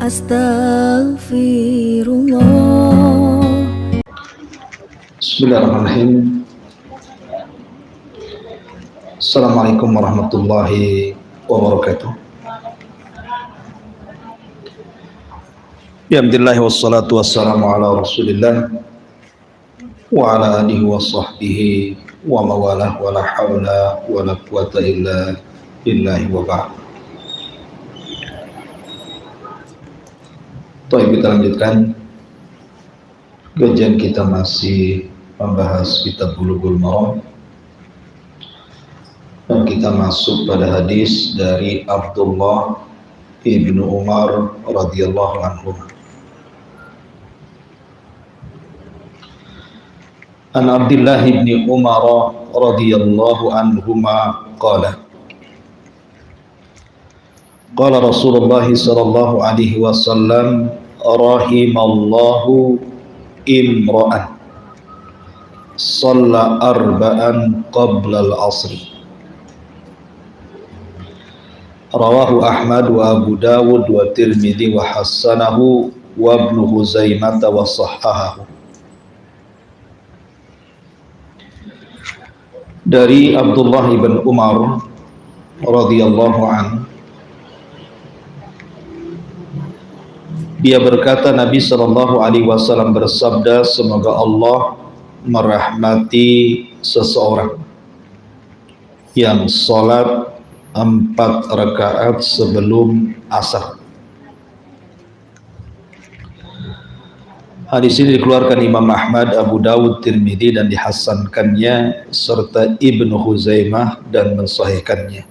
Astaghfirullah. Bismillahirrahmanirrahim. Assalamualaikum warahmatullahi wabarakatuh. Alhamdulillah wassalatu wassalamu ala rasulillah wa ala alihi wa sahbihi wa mawalah wa la hawla wa la quwata illa billahi wa ba'd. Kita lanjutkan kajian kita, masih membahas kitab Bulughul Maram, dan kita masuk pada hadis dari Abdullah ibnu Umar radhiyallahu anhu. An Abdullah ibni Umar radhiyallahu anhuma qala qala Rasulullah sallallahu alaihi wasallam rahimallahu imra'an shalla arba'an qabla al-'asri. Rawahu Ahmad wa Abu Dawud wa Tirmidzi wa hassanahu wa Ibnu Huzaimah wa sahhahahu. Dari Abdullah ibn Umar radhiyallahu anhu, dia berkata, Nabi sallallahu alaihi wasallam bersabda, semoga Allah merahmati seseorang yang salat 4 rakaat sebelum asar. Hadis ini dikeluarkan Imam Ahmad, Abu Dawud, Tirmidzi dan dihasankannya serta Ibnu Huzaimah dan mensahihkannya.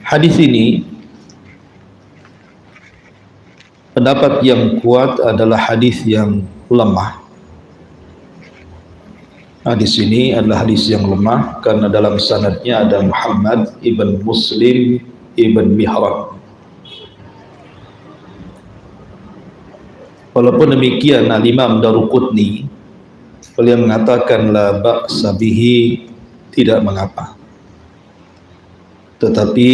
Hadis ini pendapat yang kuat adalah hadis yang lemah. Hadis ini adalah hadis yang lemah karena dalam sanadnya ada Muhammad ibn Muslim ibn Mihran. Walaupun demikian, Al-Imam Daruqutni beliau mengatakan la ba'sa bihi, tidak mengapa. Tetapi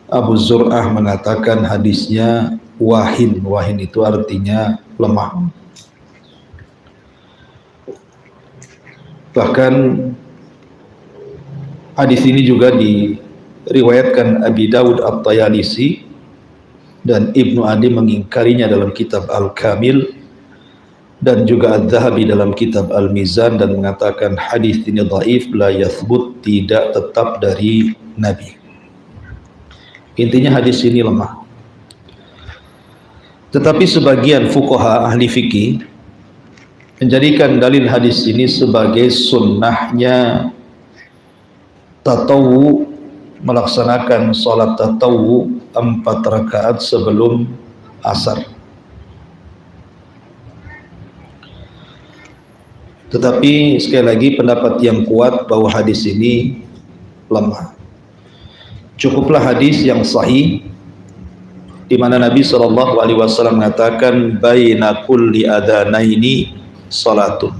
Abu Zur'ah mengatakan hadisnya wahin. Wahin itu artinya lemah. Bahkan hadis ini juga diriwayatkan Abi Dawud At-Tayalisi dan Ibnu Adi mengingkarinya dalam kitab Al-Kamil, dan juga Adz-Dzahabi dalam kitab Al-Mizan, dan mengatakan hadis ini dhaif, la yathbut, tidak tetap dari Nabi. Intinya hadis ini lemah. Tetapi sebagian fuqaha ahli fikih menjadikan dalil hadis ini sebagai sunnahnya tatawu, melaksanakan salat tatawu 4 rakaat sebelum asar. Tetapi sekali lagi pendapat yang kuat bahwa hadis ini lemah. Cukuplah hadis yang sahih di mana Nabi sallallahu alaihi wasallam mengatakan baina kulli adzanaini salatun.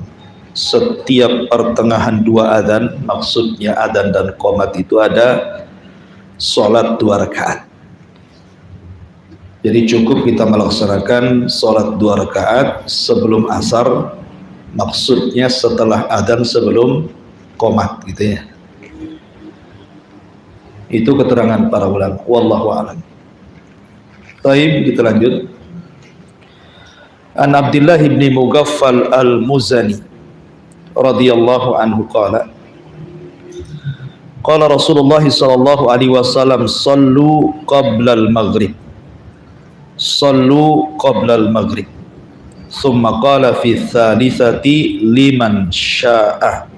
Setiap pertengahan 2 adzan, maksudnya adzan dan qomat, itu ada salat 2 rakaat. Jadi cukup kita melaksanakan salat 2 rakaat sebelum asar, maksudnya setelah adzan sebelum qomat, gitu ya. Itu keterangan para ulama, wallahu a'lam. Baik, kita lanjut. An Abdullah ibn Mughaffal al-Muzani radhiyallahu anhu qala qala Rasulullah sallallahu alaihi wasallam sallu qabla al-maghrib, sallu qabla al-maghrib, thumma qala fi thalithati liman syaa.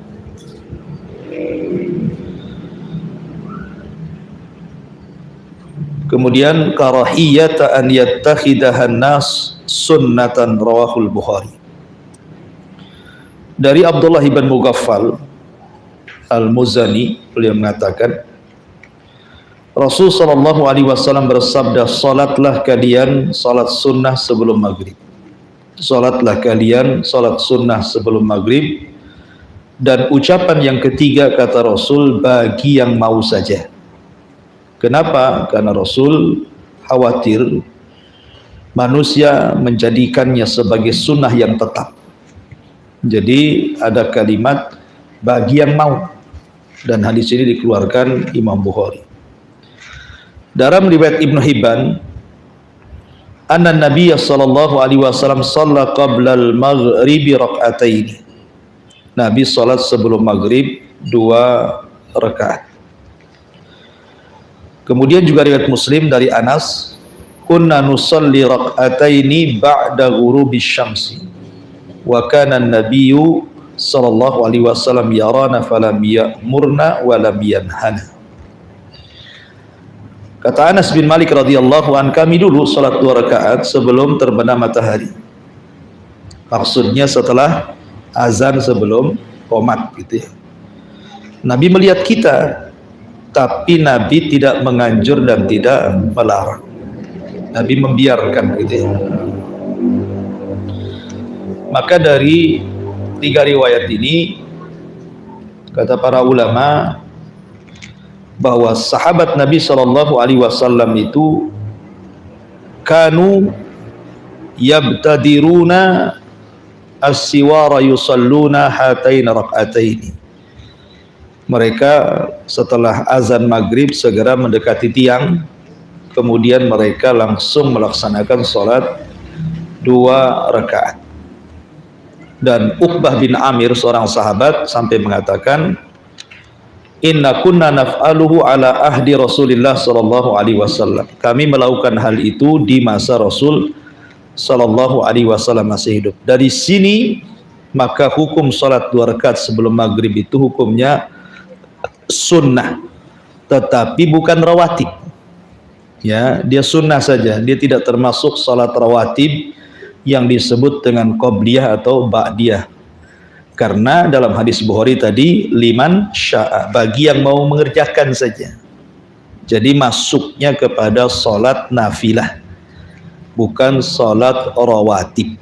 Kemudian karahiyata an yattakhidahan nas sunnatan, rawahul Bukhari. Dari Abdullah ibn Mughaffal al-Muzani, beliau mengatakan Rasul sallallahu alaihi wasallam bersabda, salatlah kalian salat sunnah sebelum maghrib. Salatlah kalian salat sunnah sebelum maghrib. Dan ucapan yang ketiga kata Rasul, bagi yang mau saja. Kenapa? Karena Rasul khawatir manusia menjadikannya sebagai sunnah yang tetap. Jadi ada kalimat bagi yang mau, dan hadis ini dikeluarkan Imam Bukhari. Dalam riwayat Ibnu Hibban, anna Nabiy sallallahu alaihi wasallam shalla qabla al-maghribi rak'ataini. Nabi salat sebelum maghrib 2 rakaat. Kemudian juga riwayat Muslim dari Anas, kunna nusalli rak'ataini ba'da ghurubi syamsi wa kana an-nabiyyu sallallahu alaihi wasallam yarana falam ya'murna wa lam yanhana. Kata Anas bin Malik radhiyallahu an, kami dulu salat 2 rakaat sebelum terbenam matahari. Maksudnya setelah azan sebelum qomat gitu ya. Nabi melihat kita, tapi Nabi tidak menganjur dan tidak melarang. Nabi membiarkan gitu ya. Maka dari 3 riwayat ini kata para ulama bahwa sahabat Nabi sallallahu alaihi wasallam itu kanu yabtadiruna as-siwara yusalluna hatain rak'ataini. Mereka setelah azan maghrib segera mendekati tiang, kemudian mereka langsung melaksanakan salat 2 rakaat. Dan Uqbah bin Amir, seorang sahabat, sampai mengatakan, inna kunna naf'aluhu ala ahdi Rasulillah sallallahu alaihi wasallam. Kami melakukan hal itu di masa Rasul sallallahu alaihi wasallam masih hidup. Dari sini maka hukum salat 2 rakaat sebelum maghrib itu hukumnya sunnah, tetapi bukan rawatib. Ya, dia sunnah saja, dia tidak termasuk salat rawatib yang disebut dengan qobliyah atau ba'diyah. Karena dalam hadis Bukhari tadi, liman sya'a, bagi yang mau mengerjakan saja. Jadi masuknya kepada salat nafilah, bukan salat rawatib.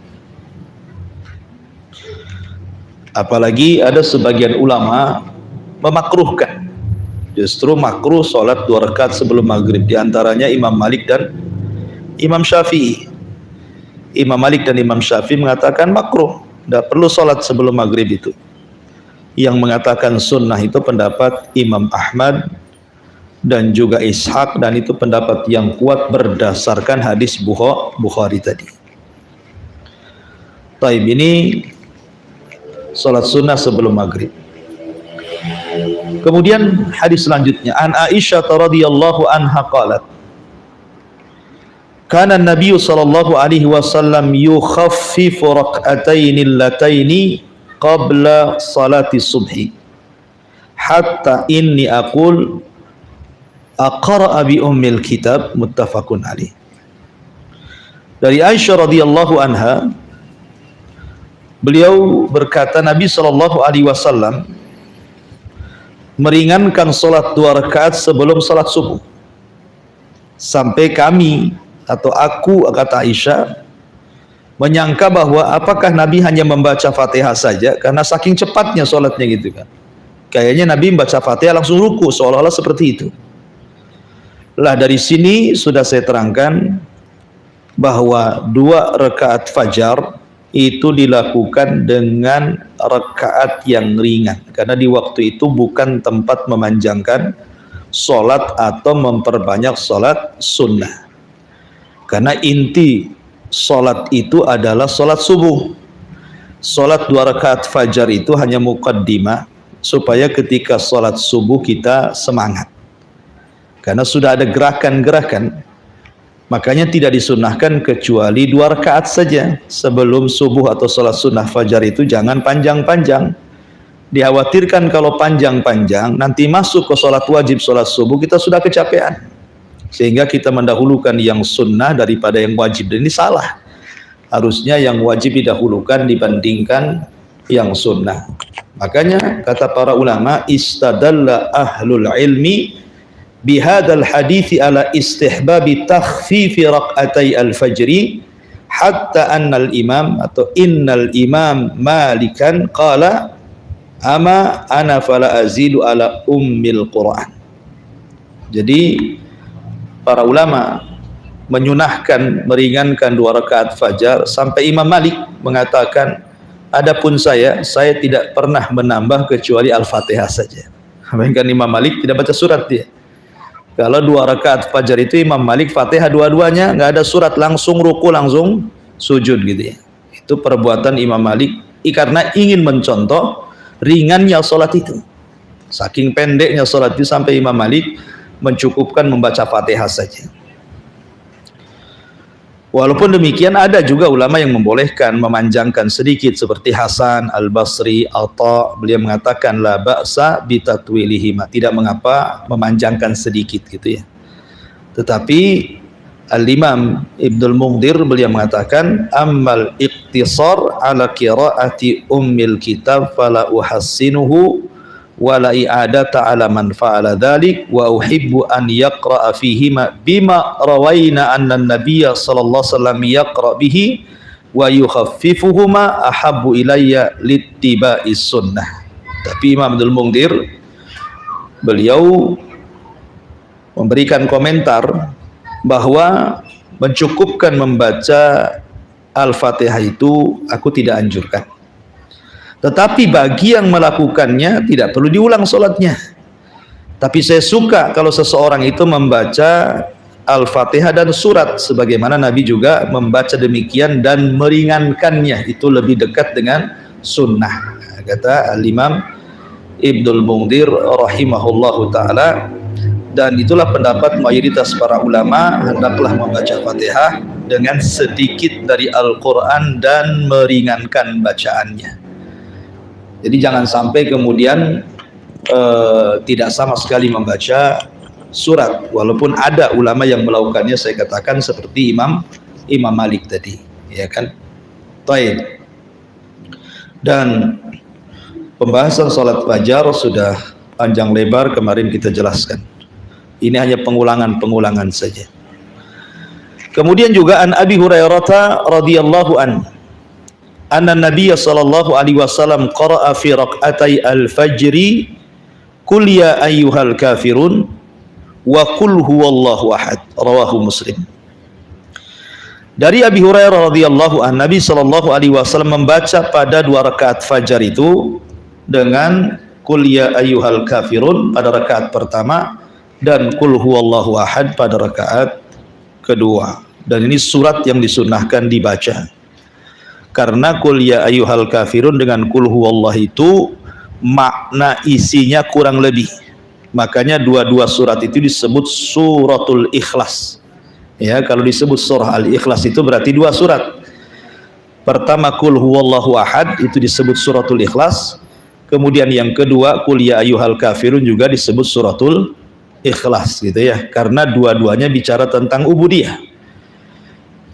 Apalagi ada sebagian ulama memakruhkan, justru makruh salat 2 rakaat sebelum maghrib. Di antaranya Imam Malik dan Imam Syafi'i. Imam Malik dan Imam Syafi'i mengatakan makruh, tidak perlu sholat sebelum maghrib itu. Yang mengatakan sunnah itu pendapat Imam Ahmad dan juga Ishaq, dan itu pendapat yang kuat berdasarkan hadis Bukhari tadi. Taib, ini sholat sunnah sebelum maghrib. Kemudian hadis selanjutnya, an Aisyah radhiyallahu anha qalat, kana Nabi sallallahu alaihi wasallam yukhaffifu rak'ataini allataini qabla salati subhi hatta inni aqul aqra'a bi ummil kitab, muttafaqun alaih. Dari Aisyah radhiyallahu anha, beliau berkata Nabi sallallahu alaihi wasallam meringankan salat 2 rakaat sebelum salat subuh, sampai kami atau aku, kata Aisyah, menyangka bahwa apakah Nabi hanya membaca Fatihah saja, karena saking cepatnya sholatnya gitu kan. Kayaknya Nabi membaca Fatihah langsung ruku, seolah-olah seperti itu. Lah dari sini sudah saya terangkan bahwa 2 rakaat fajar itu dilakukan dengan rakaat yang ringan, karena di waktu itu bukan tempat memanjangkan sholat atau memperbanyak sholat sunnah. Karena inti sholat itu adalah sholat subuh. Sholat 2 rakaat fajar itu hanya muqaddimah, supaya ketika sholat subuh kita semangat. Karena sudah ada gerakan-gerakan, makanya tidak disunnahkan kecuali 2 rakaat saja. Sebelum subuh atau sholat sunnah fajar itu jangan panjang-panjang. Dikhawatirkan kalau panjang-panjang, nanti masuk ke sholat wajib, sholat subuh, kita sudah kecapean. Sehingga kita mendahulukan yang sunnah daripada yang wajib, dan ini salah. Harusnya yang wajib didahulukan dibandingkan yang sunnah. Makanya kata para ulama, istadalla ahlul ilmi bihadal hadithi ala istihbabi takhfifi rak'atai al-fajri hatta annal imam atau innal imam Malikan qala ama ana fala azidu ala ummil Quran. Jadi para ulama menyunahkan meringankan 2 rakaat fajar, sampai Imam Malik mengatakan, adapun saya tidak pernah menambah kecuali Al-Fatihah saja. Bahkan Imam Malik tidak baca surat dia. Kalau 2 rakaat fajar itu Imam Malik Fatihah dua-duanya, nggak ada surat, langsung ruku langsung sujud gitu ya. Itu perbuatan Imam Malik karena ingin mencontoh ringannya sholat itu. Saking pendeknya sholat itu sampai Imam Malik mencukupkan membaca Fatihah saja. Walaupun demikian ada juga ulama yang membolehkan memanjangkan sedikit seperti Hasan Al-Basri, Atha, beliau mengatakan la ba'sa bitatwilihima, tidak mengapa memanjangkan sedikit gitu ya. Tetapi Al-Imam Ibnul Mundhir beliau mengatakan ammal iqtisar ala qiraati ummil kitab fala uhassinuhu wala i'adata ala man fa'ala dhalik wa uhibbu an yaqra'a fihima bima rawaina anna an-nabiyya sallallahu alaihi wasallam yaqra' bihi wa yukhaffifuhuma ahabbu ilayya littiba'is sunnah. Tapi Imam Abdul Mungdir beliau memberikan komentar bahwa mencukupkan membaca Al-Fatihah itu aku tidak anjurkan. Tetapi bagi yang melakukannya tidak perlu diulang sholatnya. Tapi saya suka kalau seseorang itu membaca Al-Fatihah dan surat, sebagaimana Nabi juga membaca demikian dan meringankannya, itu lebih dekat dengan sunnah, kata Al-Imam Ibnul Mundhir rahimahullahu ta'ala. Dan itulah pendapat mayoritas para ulama, hendaklah membaca Fatihah dengan sedikit dari Al-Quran dan meringankan bacaannya. Jadi jangan sampai kemudian tidak sama sekali membaca surat, walaupun ada ulama yang melakukannya, saya katakan seperti Imam Malik tadi, ya kan? Taib. Dan pembahasan salat fajar sudah panjang lebar kemarin kita jelaskan. Ini hanya pengulangan saja. Kemudian juga an Abi Hurairah radhiyallahu anhu anna Nabiy sallallahu alaihi wasallam qara'a fi raq'atay al-fajri qul ya ayyuhal kafirun wa qul huwallahu ahad, rawahu Muslim. Dari Abi Hurairah radhiyallahu anhu, Nabi sallallahu alaihi wasallam membaca pada 2 rakaat fajar itu dengan qul ya ayyuhal kafirun pada rakaat pertama dan qul huwallahu ahad pada rakaat kedua. Dan ini surat yang disunnahkan dibaca. Karena qul ya ayyuhal kafirun dengan qul huwallahu itu makna isinya kurang lebih. Makanya dua-dua surat itu disebut suratul Ikhlas. Ya, kalau disebut surah Al-Ikhlas itu berarti 2 surat. Pertama qul huwallahu ahad itu disebut suratul Ikhlas. Kemudian yang kedua qul ya ayyuhal kafirun juga disebut suratul Ikhlas gitu ya. Karena dua-duanya bicara tentang ubudiyah.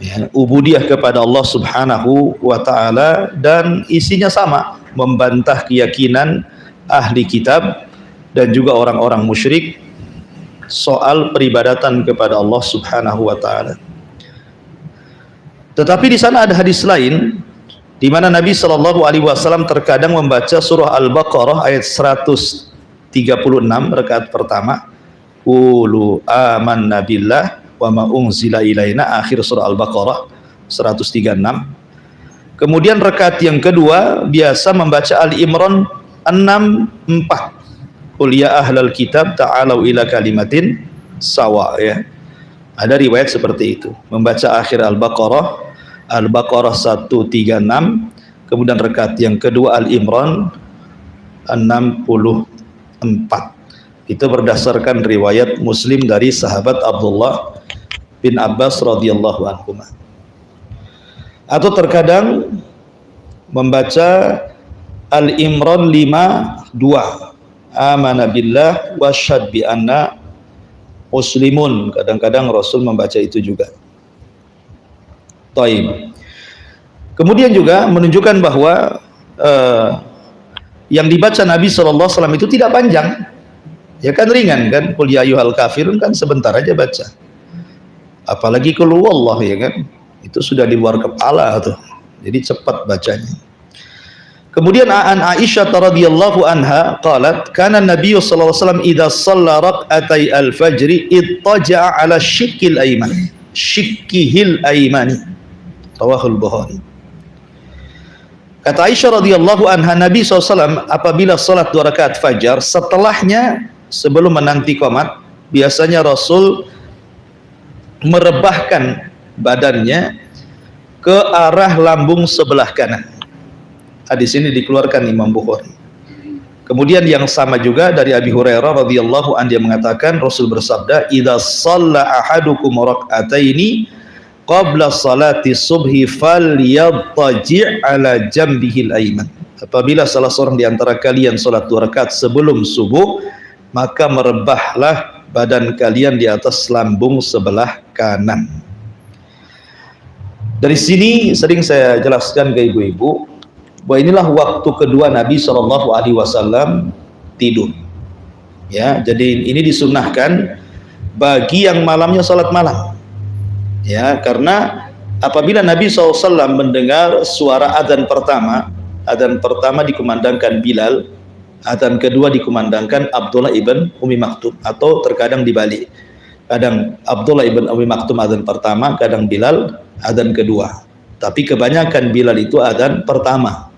Ya, ubudiyah kepada Allah subhanahu wa ta'ala, dan isinya sama, membantah keyakinan ahli kitab dan juga orang-orang musyrik soal peribadatan kepada Allah subhanahu wa ta'ala. Tetapi di sana ada hadis lain di mana Nabi sallallahu alaihi wasallam terkadang membaca surah Al-Baqarah ayat 136 rakaat pertama, qulu amanna billah wa ma unzila ilaina, akhir surah Al-Baqarah 136. Kemudian rakaat yang kedua biasa membaca Ali Imran 64, qul ya ahlal kitab ta'alau ila kalimatin sawa, ya. Ada riwayat seperti itu, membaca akhir Al-Baqarah 136, kemudian rakaat yang kedua Ali Imran 64. Itu berdasarkan riwayat Muslim dari sahabat Abdullah bin Abbas radhiyallahu anhu. Atau terkadang membaca Al-Imran 52, amana billah wa syad bi anna muslimun, kadang-kadang Rasul membaca itu juga. Taib. Kemudian juga menunjukkan bahwa yang dibaca Nabi SAW itu tidak panjang, ya kan, ringan kan. Qul ya ayyuhal kafirun kan sebentar aja baca. Apalagi qul huwallahu, ya kan, itu sudah di luar kepala tuh, jadi cepat bacanya. Kemudian an Aisyah radhiyallahu anha qalat kana Nabi sallallahu alaihi wasallam idza shalla rak'atai al-fajr ittaja'a ala shikkil ayman shikkihil aymani rawahul Bukhari. Kata Aisyah radhiyallahu anha, Nabi SAW apabila salat 2 rakaat fajar, setelahnya sebelum menanti qomat, biasanya Rasul merebahkan badannya ke arah lambung sebelah kanan. Hadis ini dikeluarkan Imam Bukhari. Kemudian yang sama juga dari Abi Hurairah radhiyallahu anhu, dia mengatakan Rasul bersabda, "Idza shalla ahadukum rak'ataini qabla salati subhi falyattaji' ala jambihil ayman." Apabila salah seorang di antara kalian salat 2 rakaat sebelum subuh, maka merebahlah badan kalian di atas lambung sebelah kanan. Dari sini sering saya jelaskan ke ibu-ibu bahwa inilah waktu kedua Nabi SAW tidur. Ya, jadi ini disunahkan bagi yang malamnya salat malam. Ya, karena apabila Nabi SAW mendengar suara adzan pertama dikumandangkan Bilal, adzan kedua dikumandangkan Abdullah ibn Umi Maktum, atau terkadang dibalik. Kadang Abdullah ibn Umi Maktum adzan pertama, kadang Bilal adzan kedua. Tapi kebanyakan Bilal itu adzan pertama.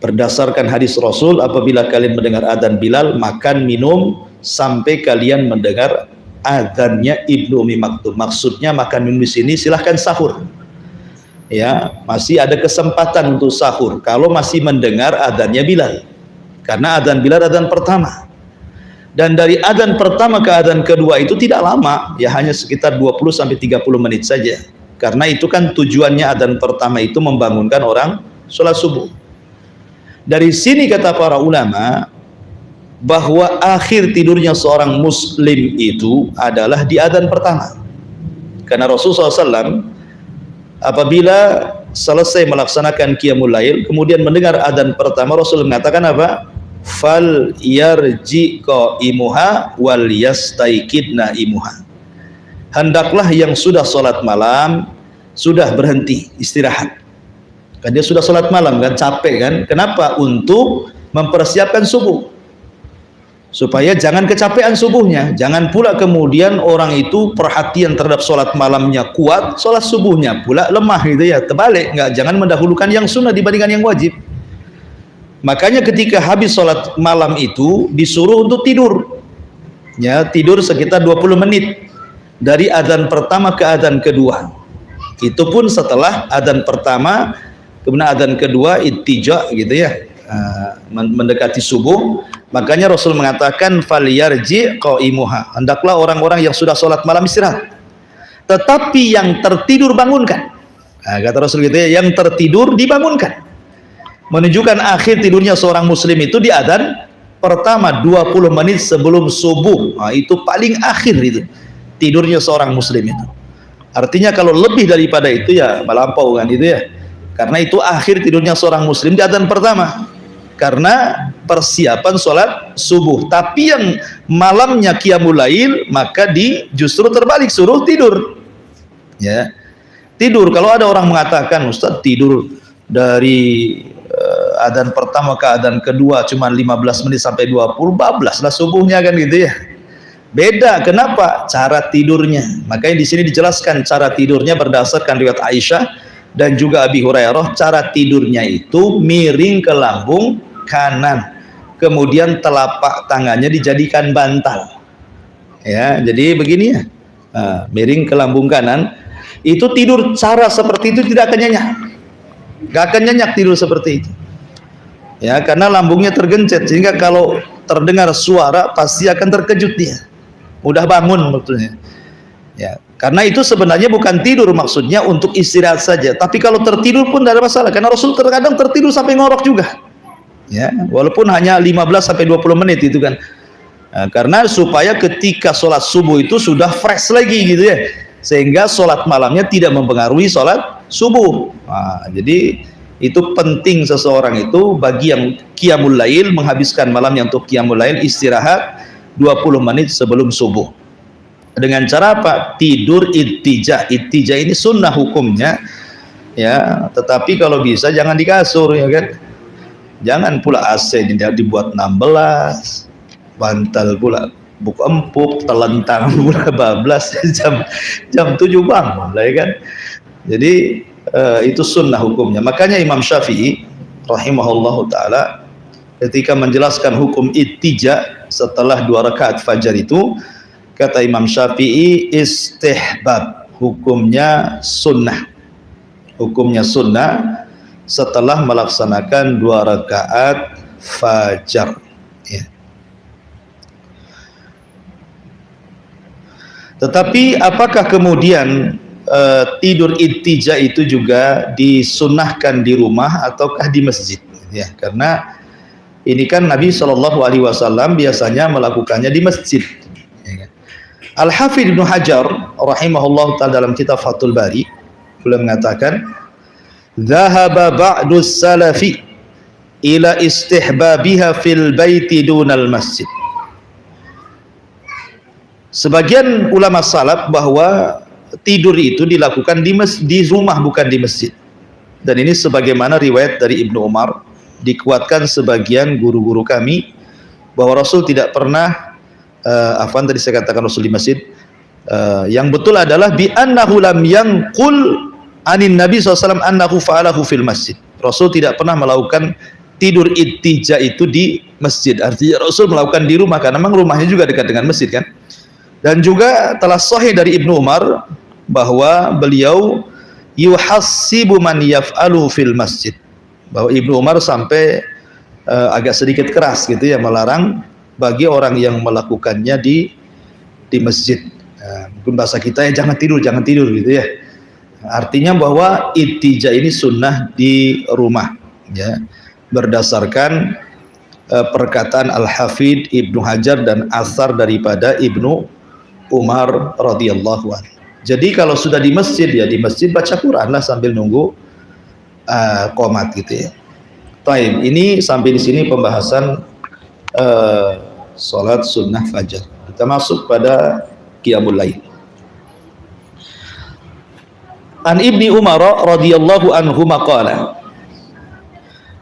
Berdasarkan hadis Rasul, apabila kalian mendengar adzan Bilal, makan minum sampai kalian mendengar adzannya Ibnu Umi Maktum. Maksudnya makan minum di sini silahkan sahur. Ya, masih ada kesempatan untuk sahur kalau masih mendengar adzannya Bilal. Karena adzan Bilal adzan pertama. Dan dari adzan pertama ke adzan kedua itu tidak lama, ya hanya sekitar 20 sampai 30 menit saja. Karena itu kan tujuannya adzan pertama itu membangunkan orang sholat subuh. Dari sini kata para ulama bahwa akhir tidurnya seorang muslim itu adalah di adzan pertama. Karena Rasulullah SAW apabila selesai melaksanakan qiyamul lail kemudian mendengar adzan pertama, Rasul mengatakan apa? Fal yarji qaimuha wal yastaikidna imuha. Hendaklah yang sudah sholat malam sudah berhenti istirahat. Kan dia sudah sholat malam kan, capek kan? Kenapa? Untuk mempersiapkan subuh, supaya jangan kecapean subuhnya. Jangan pula kemudian orang itu perhatian terhadap sholat malamnya kuat, sholat subuhnya pula lemah gitu ya. Terbalik, jangan mendahulukan yang sunnah dibandingkan yang wajib. Makanya ketika habis sholat malam itu disuruh untuk tidur, ya tidur sekitar 20 menit dari adzan pertama ke adzan kedua. Itu pun setelah adzan pertama kemudian adzan kedua ittija gitu ya, mendekati subuh. Makanya Rasul mengatakan falyarji qaimuha, hendaklah orang-orang yang sudah sholat malam istirahat, tetapi yang tertidur bangunkan. Kata Rasul gitu ya, yang tertidur dibangunkan. Menunjukkan akhir tidurnya seorang muslim itu di adzan pertama 20 menit sebelum subuh. Itu paling akhir itu tidurnya seorang muslim itu. Artinya kalau lebih daripada itu ya melampau kan itu ya. Karena itu akhir tidurnya seorang muslim di adzan pertama, karena persiapan sholat subuh. Tapi yang malamnya qiyamul lail maka justru terbalik, suruh tidur. Ya, tidur. Kalau ada orang mengatakan Ustaz tidur dari adzan pertama ke adzan kedua cuma 15 menit sampai 20, bablaslah subuhnya kan gitu ya. Beda, kenapa? Cara tidurnya. Makanya di sini dijelaskan cara tidurnya berdasarkan riwayat Aisyah dan juga Abi Hurairah. Cara tidurnya itu miring ke lambung kanan, kemudian telapak tangannya dijadikan bantal. Ya, jadi begini ya, miring ke lambung kanan. Itu tidur cara seperti itu tidak akan nyenyak, gak akan nyenyak tidur seperti itu. Ya, karena lambungnya tergencet sehingga kalau terdengar suara pasti akan terkejut dia, mudah bangun maksudnya. Ya, karena itu sebenarnya bukan tidur, maksudnya untuk istirahat saja. Tapi kalau tertidur pun tidak ada masalah, karena Rasul terkadang tertidur sampai ngorok juga. Ya, walaupun hanya 15 sampai 20 menit itu kan. Nah, karena supaya ketika sholat subuh itu sudah fresh lagi gitu ya, sehingga sholat malamnya tidak mempengaruhi sholat subuh. Nah, jadi itu penting seseorang itu bagi yang qiyamul lail, menghabiskan malamnya untuk qiyamul lail, istirahat 20 menit sebelum subuh. Dengan cara apa? Tidur ittija. Ittija ini sunnah hukumnya ya, tetapi kalau bisa jangan di kasur ya kan. Jangan pula AC dibuat 16, bantal pula buk empuk, telentang pula bablas jam 7 bangun lah ya kan. Jadi itu sunnah hukumnya. Makanya Imam Syafi'i rahimahullahu taala ketika menjelaskan hukum ittija setelah 2 rakaat fajar itu, kata Imam Syafi'i istihbab, hukumnya sunnah. Hukumnya sunnah setelah melaksanakan 2 rakaat fajar ya. Tetapi apakah kemudian tidur ittija itu juga disunnahkan di rumah ataukah di masjid ya? Karena ini kan Nabi SAW biasanya melakukannya di masjid ya. Al-Hafidz Ibnu Hajar rahimahullah ta'ala dalam kitab Fathul Bari beliau mengatakan dhahaba ba'du salafi ila istihbabiha fil baiti dunal masjid. Sebagian ulama salaf bahwa tidur itu dilakukan di rumah bukan di masjid. Dan ini sebagaimana riwayat dari Ibnu Umar, dikuatkan sebagian guru-guru kami bahwa Rasul tidak pernah tadi saya katakan Rasul di masjid. Yang betul adalah bi annahu lam yanqul anin Nabi SAW annahu fa'alahu fil masjid. Rasul tidak pernah melakukan tidur ittija itu di masjid. Artinya Rasul melakukan di rumah karena memang rumahnya juga dekat dengan masjid kan. Dan juga telah sahih dari Ibnu Umar bahwa beliau yuhassibu man yaf'alu fil masjid. Bahwa Ibnu Umar sampai agak sedikit keras gitu ya, melarang bagi orang yang melakukannya di masjid. Mungkin bahasa kita ya jangan tidur gitu ya. Artinya bahwa ittija ini sunnah di rumah ya, berdasarkan perkataan Al-Hafidz Ibnu Hajar dan asar daripada Ibnu Umar radhiyallahu anhu. Jadi kalau sudah di masjid ya di masjid baca Quran lah sambil nunggu qomat gitu ya. Taib, ini sampai di sini pembahasan salat sunnah fajar. Kita masuk pada qiyamul lail. An Ibni Umar radhiyallahu anhu maqala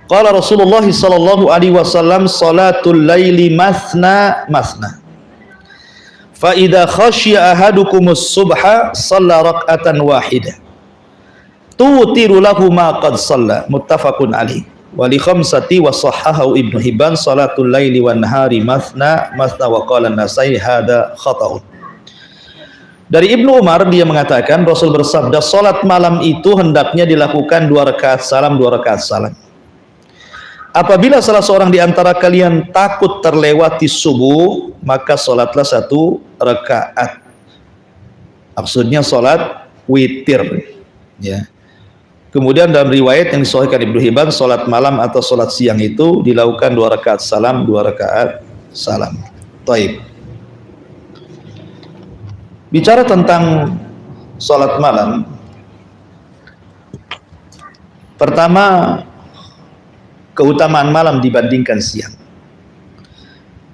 qala Rasulullah sallallahu alaihi wasallam salatul laili masna masna fa idza khasyiya ahadukumus subha shalla rak'atan wahidah tutiru lahu ma qad shalla muttafaqun alaih wa li khamsati wa sahahahu Ibnu Hibban salatul laili wan nahari masna masna wa qala an-Nasai hada khata'un. Dari Ibnu Umar dia mengatakan Rasul bersabda salat malam itu hendaknya dilakukan 2 rakaat salam 2 rakaat salam. Apabila salah seorang di antara kalian takut terlewati subuh, maka salatlah 1 rakaat. Maksudnya salat witir ya. Kemudian dalam riwayat yang disahihkan Ibnu Hibban, salat malam atau salat siang itu dilakukan 2 rakaat salam 2 rakaat salam. Taib. Bicara tentang salat malam, pertama keutamaan malam dibandingkan siang.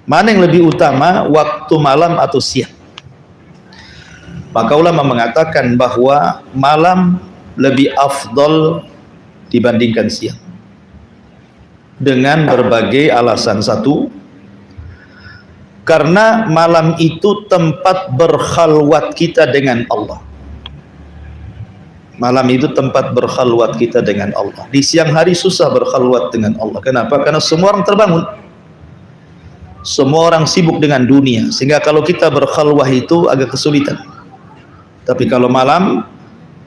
Mana yang lebih utama, waktu malam atau siang? Maka ulama mengatakan bahwa malam lebih afdol dibandingkan siang. Dengan berbagai alasan. Satu, karena malam itu tempat berkhalwat kita dengan Allah. Malam itu tempat berkhalwat kita dengan Allah. Di siang hari susah berkhalwat dengan Allah. Kenapa? Karena semua orang terbangun. Semua orang sibuk dengan dunia. Sehingga kalau kita berkhalwah itu agak kesulitan. Tapi kalau malam,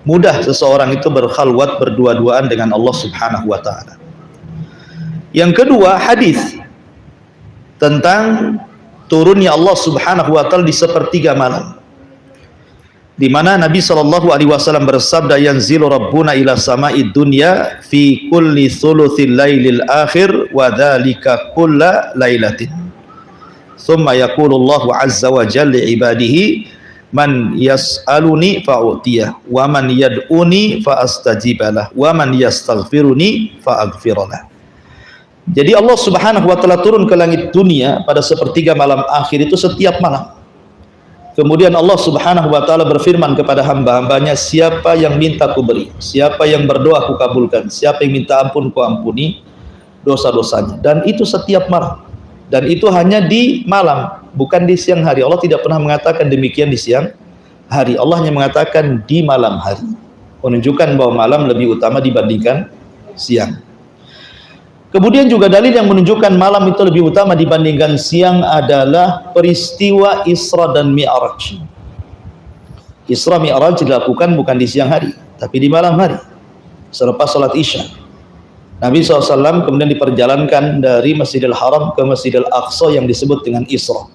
mudah seseorang itu berkhalwat berdua-duaan dengan Allah Subhanahu wa ta'ala. Yang kedua, hadis tentang turunnya Allah Subhanahu wa ta'ala di sepertiga malam, di mana Nabi SAW bersabda yanzilu rabbuna ila sama'id dunya fi kulli thuluthil lailil akhir wa dhalika kulla lailatin thumma yaqulu Allahu azza wa jalla li ibadihi man yas'aluni fa'utiyah wa man yad'uni fa'astajibalah wa man yastaghfiruni fa'aghfiralah. Jadi Allah Subhanahu wa ta'ala turun ke langit dunia pada sepertiga malam akhir itu setiap malam. Kemudian Allah Subhanahu wa ta'ala berfirman kepada hamba-hambanya, siapa yang minta ku beri, siapa yang berdoa ku kabulkan, siapa yang minta ampun ku ampuni. dosa-dosanya, dan itu setiap malam, dan itu hanya di malam, bukan di siang hari. Allah tidak pernah mengatakan demikian di siang hari. Allah hanya mengatakan di malam hari, menunjukkan bahwa malam lebih utama dibandingkan siang. Kemudian juga dalil yang menunjukkan malam itu lebih utama dibandingkan siang adalah peristiwa Isra dan Mi'raj. Isra Mi'raj dilakukan bukan di siang hari, tapi di malam hari, selepas salat Isya. Nabi SAW kemudian diperjalankan dari Masjidil Haram ke Masjidil Aqsa yang disebut dengan Isra.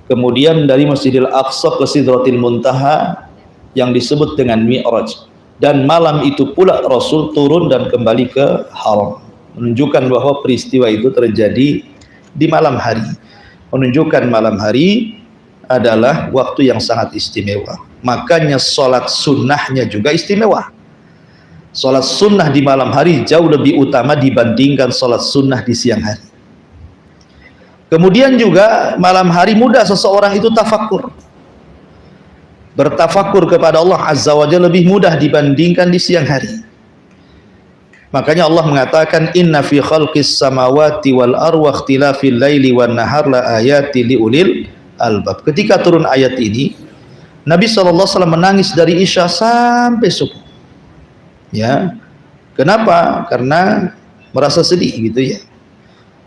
Kemudian dari Masjidil Aqsa ke Sidratil Muntaha yang disebut dengan Mi'raj. Dan malam itu pula Rasul turun dan kembali ke Haram, menunjukkan bahwa peristiwa itu terjadi di malam hari, menunjukkan malam hari adalah waktu yang sangat istimewa. Makanya sholat sunnahnya juga istimewa. Sholat sunnah di malam hari jauh lebih utama dibandingkan sholat sunnah di siang hari. Kemudian juga malam hari mudah seseorang itu tafakur, bertafakur kepada Allah Azza wa Jalla lebih mudah dibandingkan di siang hari. Makanya Allah mengatakan inna fi khalqis samawati wal ardi wa ikhtilafil laili wan nahar la ayati liulil albab. Ketika turun ayat ini, Nabi SAW menangis dari Isya sampai subuh. Ya. Kenapa? Karena merasa sedih gitu ya.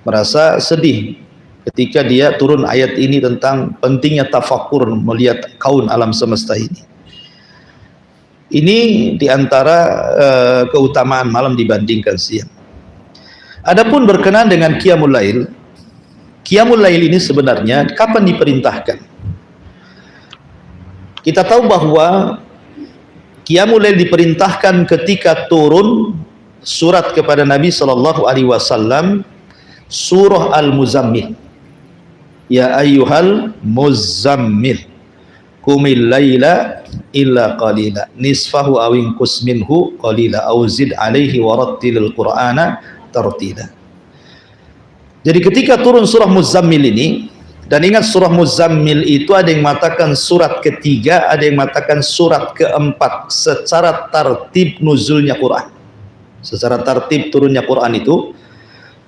Merasa sedih ketika dia turun ayat ini tentang pentingnya tafakur melihat kaun alam semesta ini. Ini diantara keutamaan malam dibandingkan siang. Adapun berkenaan dengan Qiyamul Lail, Qiyamul Lail ini sebenarnya kapan diperintahkan? Kita tahu bahwa Qiyamul Lail diperintahkan ketika turun surat kepada Nabi SAW, surah Al-Muzammil. Ya ayyuhal muzammil qumil laila illa qalila nisfahu aw inqus minhu qalila aw zid alaihi warattilil qur'ana tartila. Jadi ketika turun surah Muzammil ini, dan ingat surah Muzammil itu ada yang mengatakan surat ketiga, ada yang mengatakan surat keempat secara tartib nuzulnya Quran. Secara tartib turunnya Quran itu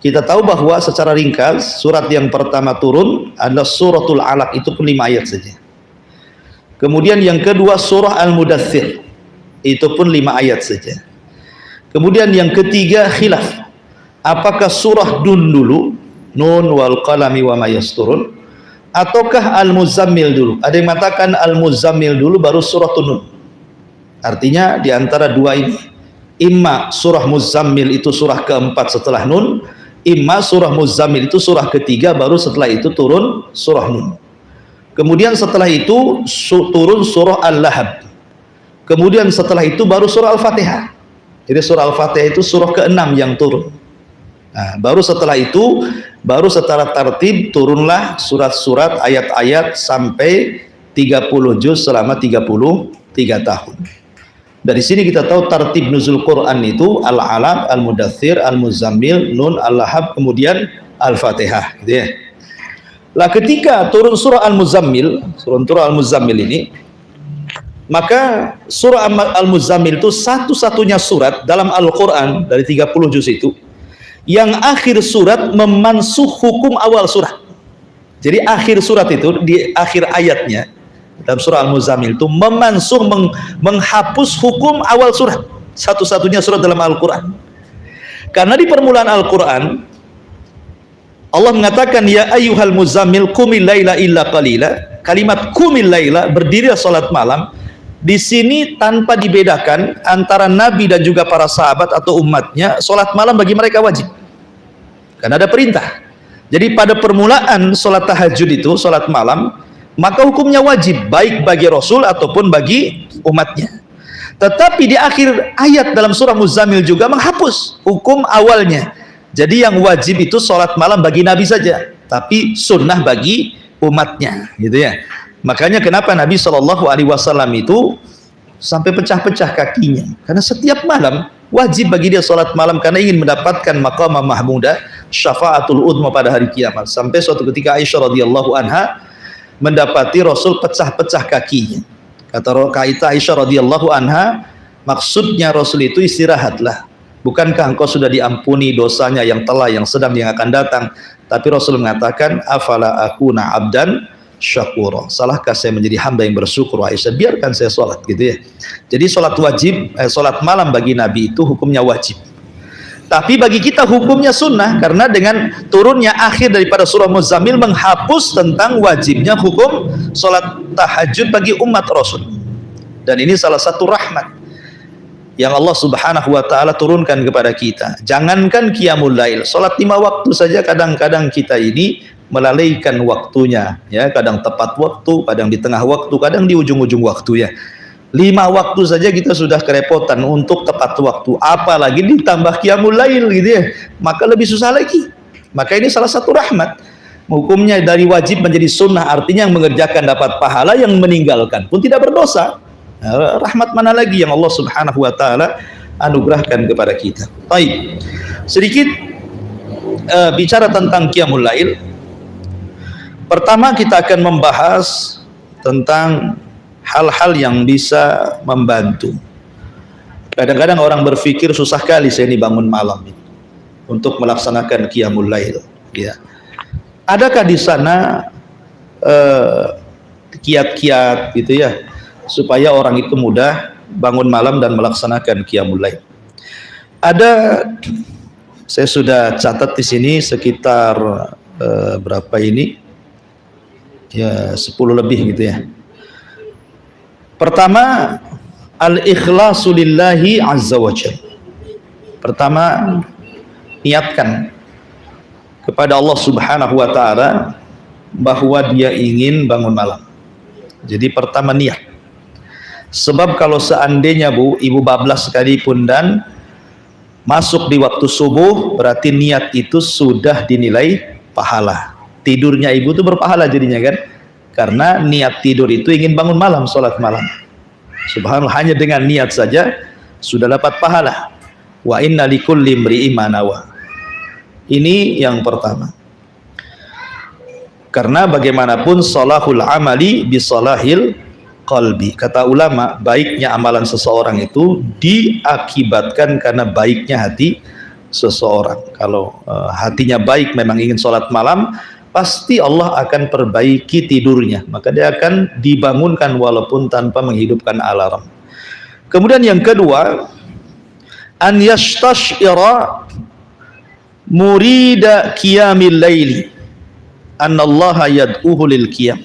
kita tahu bahwa secara ringkas surat yang pertama turun adalah suratul Alaq, itu pun 5 ayat saja. Kemudian yang kedua surah Al-Mudaththir, itu pun 5 ayat saja. Kemudian yang ketiga khilaf, apakah surah Nun dulu, Nun wal qalami wa ma yasturun, ataukah Al-Muzammil dulu? Ada yang mengatakan Al-Muzammil dulu baru surah Nun. Artinya di antara dua ini, imma surah Muzammil itu surah keempat setelah Nun, imma surah Muzammil itu surah ketiga baru setelah itu turun surah Nun. Kemudian setelah itu turun surah Al-Lahab. Kemudian setelah itu baru surah Al-Fatihah. Jadi surah Al-Fatihah itu surah ke-6 yang turun. Nah, baru setelah itu, baru secara tertib turunlah surat-surat ayat-ayat sampai 30 juz selama 33 tahun. Dari sini kita tahu tertib nuzul Quran itu Al-Alaq, Al-Mudaththir, Al-Muzammil, Nun, Al-Lahab, kemudian Al-Fatihah gitu ya. Lah ketika turun surah Al-Muzammil, surah Al-Muzammil ini, maka surah Al-Muzammil itu satu-satunya surat dalam Al-Quran dari 30 juz itu yang akhir surat memansuh hukum awal surat. Jadi akhir surat itu, di akhir ayatnya dalam surah Al-Muzammil itu memansuh, menghapus hukum awal surat. Satu-satunya surat dalam Al-Quran. Karena di permulaan Al-Quran Allah mengatakan ya ayyuhal muzammil qumil laila illa qalila. Kalimat qumil laila, berdirilah salat malam, di sini tanpa dibedakan antara Nabi dan juga para sahabat atau umatnya, salat malam bagi mereka wajib. Karena ada perintah. Jadi pada permulaan salat tahajud itu, salat malam, maka hukumnya wajib baik bagi Rasul ataupun bagi umatnya. Tetapi di akhir ayat dalam surah Muzammil juga menghapus hukum awalnya. Jadi yang wajib itu sholat malam bagi Nabi saja, tapi sunnah bagi umatnya, gitu ya. Makanya kenapa Nabi SAW itu sampai pecah-pecah kakinya, karena setiap malam wajib bagi dia sholat malam, karena ingin mendapatkan maqamah mahmudah, syafaatul udma pada hari kiamat. Sampai suatu ketika Aisyah radhiyallahu anha mendapati Rasul pecah-pecah kakinya. Kata Aisyah radhiyallahu anha, maksudnya Rasul itu istirahatlah, Bukankah engkau sudah diampuni dosanya yang telah, yang sedang, yang akan datang? Tapi Rasul mengatakan, afala akuna abdan syakura. Salahkah saya menjadi hamba yang bersyukur? Aisyah, biarkan saya sholat, gitu ya. Jadi sholat wajib, sholat malam bagi Nabi itu hukumnya wajib. Tapi bagi kita hukumnya sunnah, karena dengan turunnya akhir daripada surah Muzammil menghapus tentang wajibnya hukum sholat tahajud bagi umat Rasul. Dan ini salah satu rahmat yang Allah Subhanahu wa ta'ala turunkan kepada kita. Jangankan qiyamul lail, salat 5 waktu saja kadang-kadang kita ini melalaikan waktunya, ya, kadang tepat waktu, kadang di tengah waktu, kadang di ujung-ujung waktu, ya. 5 waktu saja kita sudah kerepotan untuk tepat waktu, apalagi ditambah qiyamul lail, gitu ya, maka lebih susah lagi. Maka ini salah satu rahmat. Hukumnya dari wajib menjadi sunnah, artinya yang mengerjakan dapat pahala, yang meninggalkan pun tidak berdosa. Rahmat mana lagi yang Allah Subhanahu wa ta'ala anugerahkan kepada kita. Baik, sedikit bicara tentang qiyamul lail. Pertama kita akan membahas tentang hal-hal yang bisa membantu. Kadang-kadang orang berpikir susah kali saya ini bangun malam untuk melaksanakan qiyamul lail, ya. Adakah di sana kiat-kiat gitu ya, supaya orang itu mudah bangun malam dan melaksanakan qiyamul lail? Ada, saya sudah catat di sini sekitar berapa ini? Ya 10 lebih gitu ya. Pertama, al-ikhlasu lillahi azza wa jalla. Pertama, niatkan kepada Allah Subhanahu wa ta'ala bahwa dia ingin bangun malam. Jadi pertama niat. Sebab kalau seandainya ibu bablas sekalipun dan masuk di waktu subuh, berarti niat itu sudah dinilai pahala. Tidurnya ibu itu berpahala jadinya kan, karena niat tidur itu ingin bangun malam, sholat malam. Subhanallah, hanya dengan niat saja sudah dapat pahala. Wa inna likulli imri'in ma nawa. Ini yang pertama. Karena bagaimanapun salahul amali bisalahil qalbi. Kata ulama, baiknya amalan seseorang itu diakibatkan karena baiknya hati seseorang. Kalau hatinya baik, memang ingin sholat malam, pasti Allah akan perbaiki tidurnya, maka dia akan dibangunkan walaupun tanpa menghidupkan alarm. Kemudian yang kedua, an yastashira murida qiyamil laili annallaha yad'uhu lil qiyam.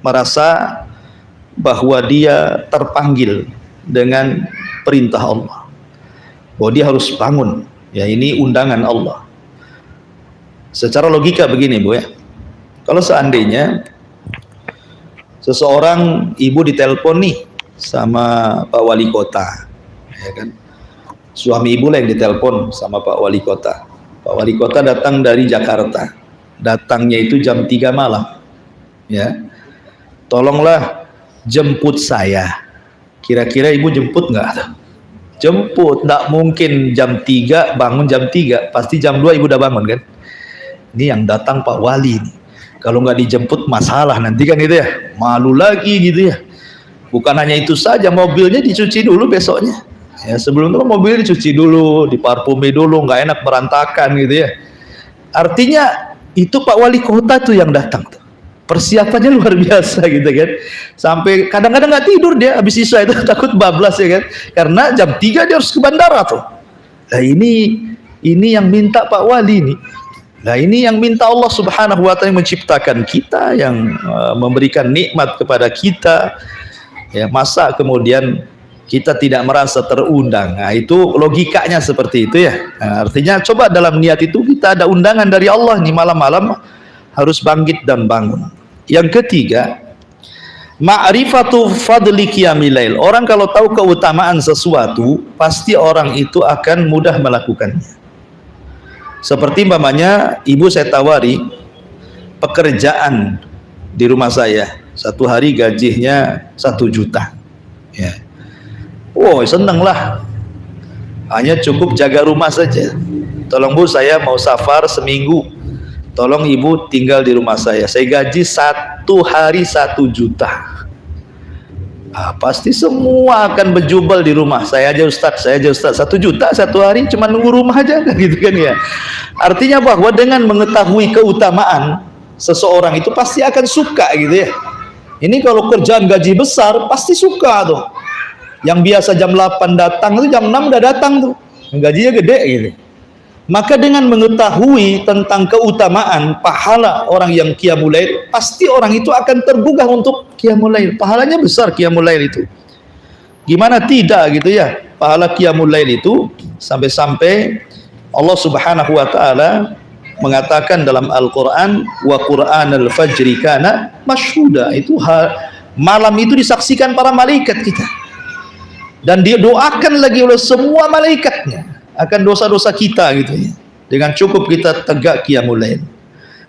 Merasa bahwa dia terpanggil dengan perintah Allah, bahwa dia harus bangun, ya, ini undangan Allah. Secara logika begini Bu ya, kalau seandainya seseorang ibu ditelepon nih sama Pak Wali Kota, ya kan, suami ibu lah yang ditelepon sama Pak Wali Kota. Pak Wali Kota datang dari Jakarta, datangnya itu jam 3 malam, ya, tolonglah jemput saya. Kira-kira ibu jemput nggak? Jemput, nggak mungkin jam 3 bangun jam 3, pasti jam 2 ibu udah bangun kan. Ini yang datang Pak Wali nih, kalau nggak dijemput masalah nanti kan, gitu ya, malu lagi gitu ya. Bukan hanya itu saja, mobilnya dicuci dulu besoknya, ya, sebelum itu mobil dicuci dulu, diparfumi dulu, nggak enak berantakan gitu ya. Artinya itu Pak Wali Kota tuh yang datang tuh, persiapannya luar biasa gitu kan, sampai kadang-kadang nggak tidur dia habis isya itu, takut bablas ya kan, karena jam 3 dia harus ke bandara tuh. Nah ini yang minta Pak Wali nih. Nah ini yang minta Allah Subhanahu wa ta'ala, yang menciptakan kita, yang memberikan nikmat kepada kita, ya, masa kemudian kita tidak merasa terundang? Nah itu logikanya seperti itu ya. Nah, artinya coba dalam niat itu kita ada undangan dari Allah nih, malam-malam harus bangkit dan bangun. Yang ketiga, ma'rifatu fadli qiyamil lail. Orang kalau tahu keutamaan sesuatu, pasti orang itu akan mudah melakukannya. Seperti umpamanya ibu saya tawari pekerjaan di rumah saya, satu hari gajinya 1 juta, ya. Wow, seneng lah, hanya cukup jaga rumah saja. Tolong Bu, saya mau safar seminggu, tolong ibu tinggal di rumah saya gaji 1 hari 1 juta. Pasti semua akan berjubel di rumah. Saya aja Ustaz, 1 juta satu hari cuma nunggu rumah aja kan gitu kan ya. Artinya bahwa dengan mengetahui keutamaan seseorang itu pasti akan suka gitu ya. Ini kalau kerjaan gaji besar pasti suka tuh. Yang biasa jam 8 datang itu jam 6 udah datang tuh. Gajinya gede gitu. Maka dengan mengetahui tentang keutamaan pahala orang yang qiyamul lail, pasti orang itu akan tergugah untuk qiyamul lail. Pahalanya besar qiyamul lail itu. Gimana tidak gitu ya? Pahala qiyamul lail itu sampai-sampai Allah Subhanahu wa taala mengatakan dalam Al-Qur'an, wa Qur'anal fajri kana masyhuda. Itu malam itu disaksikan para malaikat kita. Dan dia doakan lagi oleh semua malaikatnya akan dosa-dosa kita gitu ya. Dengan cukup kita tegak qiyamul lail.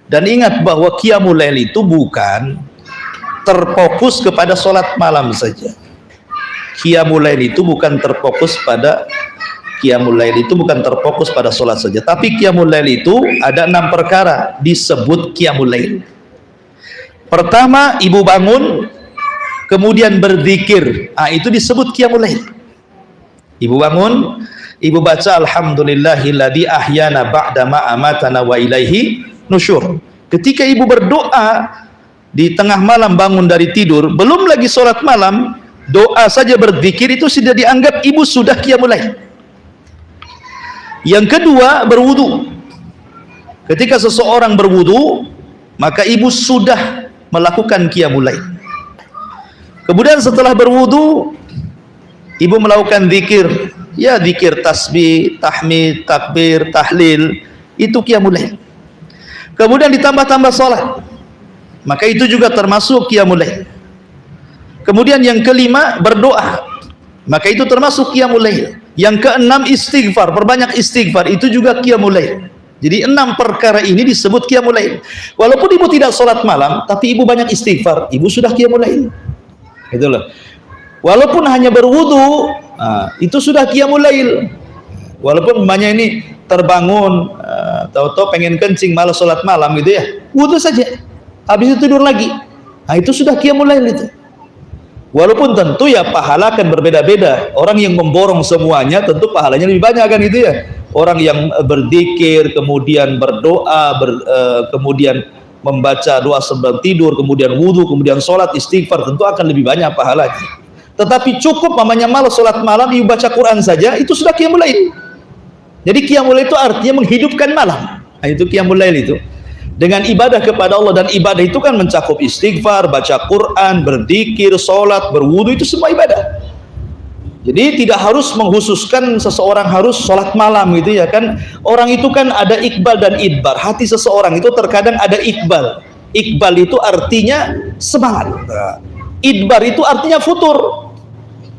Dan ingat bahwa qiyamul lail itu bukan terfokus kepada sholat malam saja. Qiyamul lail itu bukan terfokus pada sholat saja. Tapi qiyamul lail itu ada 6 perkara disebut qiyamul lail. Pertama, ibu bangun kemudian berzikir. Itu disebut qiyamul lail. Ibu bangun, ibu baca alhamdulillahilladzi ahyana ba'da ma amatana wa ilaihi nusyur. Ketika ibu berdoa di tengah malam bangun dari tidur, belum lagi sholat malam, doa saja berzikir itu sudah dianggap ibu sudah qiyamul lail. Yang kedua, berwudu. Ketika seseorang berwudu, maka ibu sudah melakukan qiyamul lail. Kemudian setelah berwudu, ibu melakukan zikir. Ya, zikir tasbih, tahmid, takbir, tahlil, itu qiyamul lail. Kemudian ditambah-tambah sholat, maka itu juga termasuk qiyamul lail. Kemudian yang kelima, berdoa, maka itu termasuk qiyamul lail. Yang keenam, istighfar, perbanyak istighfar, itu juga qiyamul lail. Jadi 6 perkara ini disebut qiyamul lail. Walaupun ibu tidak sholat malam, tapi ibu banyak istighfar, ibu sudah qiyamul lail. Gitu loh. Walaupun hanya berwudu, itu sudah qiyamul lail. Walaupun umpamanya ini terbangun, tahu-tahu pengen kencing malas sholat malam gitu ya, wudu saja, habis itu tidur lagi, itu sudah qiyamul lail itu. Walaupun tentu ya pahala akan berbeda-beda. Orang yang memborong semuanya tentu pahalanya lebih banyak kan gitu ya. Orang yang berzikir, kemudian berdoa, kemudian membaca doa sebelum tidur, kemudian wudu, kemudian sholat, istighfar, tentu akan lebih banyak pahalanya. Tetapi cukup mamanya malas sholat malam, ibu baca Quran saja, itu sudah qiyamul lail. Jadi qiyamul lail itu artinya menghidupkan malam. Itu qiyamul lail itu. Dengan ibadah kepada Allah, dan ibadah itu kan mencakup istighfar, baca Quran, berzikir, sholat, berwudu, itu semua ibadah. Jadi tidak harus menghususkan seseorang harus sholat malam gitu ya kan. Orang itu kan ada iqbal dan idbar. Hati seseorang itu terkadang ada iqbal. Iqbal itu artinya semangat. Idbar itu artinya futur.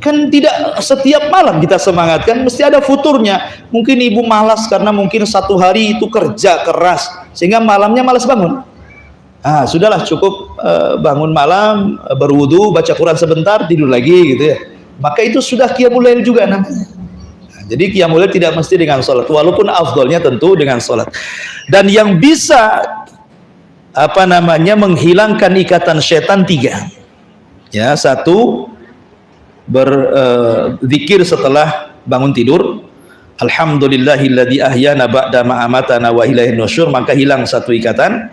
Kan tidak setiap malam kita semangatkan, mesti ada futurnya. Mungkin ibu malas karena mungkin 1 hari itu kerja keras sehingga malamnya malas bangun. Sudahlah cukup bangun malam, berwudu, baca Quran sebentar, tidur lagi gitu ya. Maka itu sudah qiyamul lail juga namanya. Jadi qiyamul lail tidak mesti dengan sholat, walaupun afdolnya tentu dengan sholat. Dan yang bisa menghilangkan ikatan setan 3. Ya, 1, berzikir setelah bangun tidur, alhamdulillahilladzi ahyana ba'da ma amatana wa ilaihi nusyur, maka hilang 1 ikatan.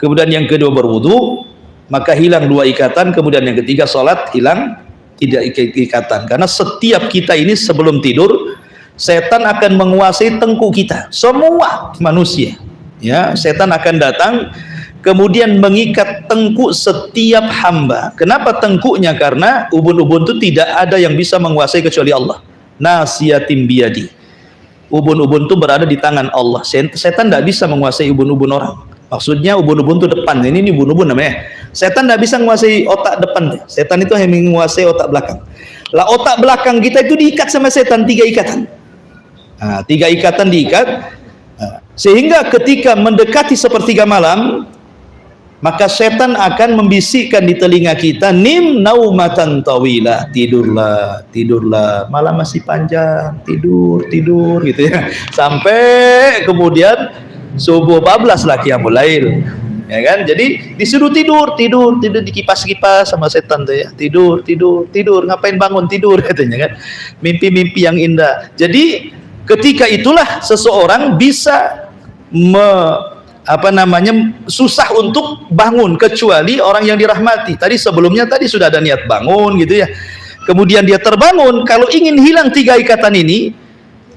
Kemudian yang kedua berwudu, maka hilang 2 ikatan. Kemudian yang ketiga sholat, hilang 3 ikatan. Karena setiap kita ini sebelum tidur, setan akan menguasai tengkuk kita, semua manusia ya. Setan akan datang kemudian mengikat tengkuk setiap hamba. Kenapa tengkuknya? Karena ubun-ubun itu tidak ada yang bisa menguasai kecuali Allah. Nasiyatim biyadi. Ubun-ubun itu berada di tangan Allah. Setan tidak bisa menguasai ubun-ubun orang. Maksudnya ubun-ubun itu depan. Ini ubun-ubun namanya. Setan tidak bisa menguasai otak depan. Setan itu hanya menguasai otak belakang. Lah otak belakang kita itu diikat sama setan 3 ikatan. 3 ikatan diikat. Sehingga ketika mendekati sepertiga malam, maka setan akan membisikkan di telinga kita, nim naumatan tawila, tidurlah, malam masih panjang, tidur gitu ya. Sampai kemudian subuh 14 lah qiyamul lail. ya kan? Jadi disuruh tidur dikipas-kipas sama setan tuh ya. Tidur, ngapain bangun tidur katanya kan. Mimpi-mimpi yang indah. Jadi ketika itulah seseorang bisa susah untuk bangun kecuali orang yang dirahmati. Sebelumnya sudah ada niat bangun gitu ya. Kemudian dia terbangun. Kalau ingin hilang 3 ikatan ini,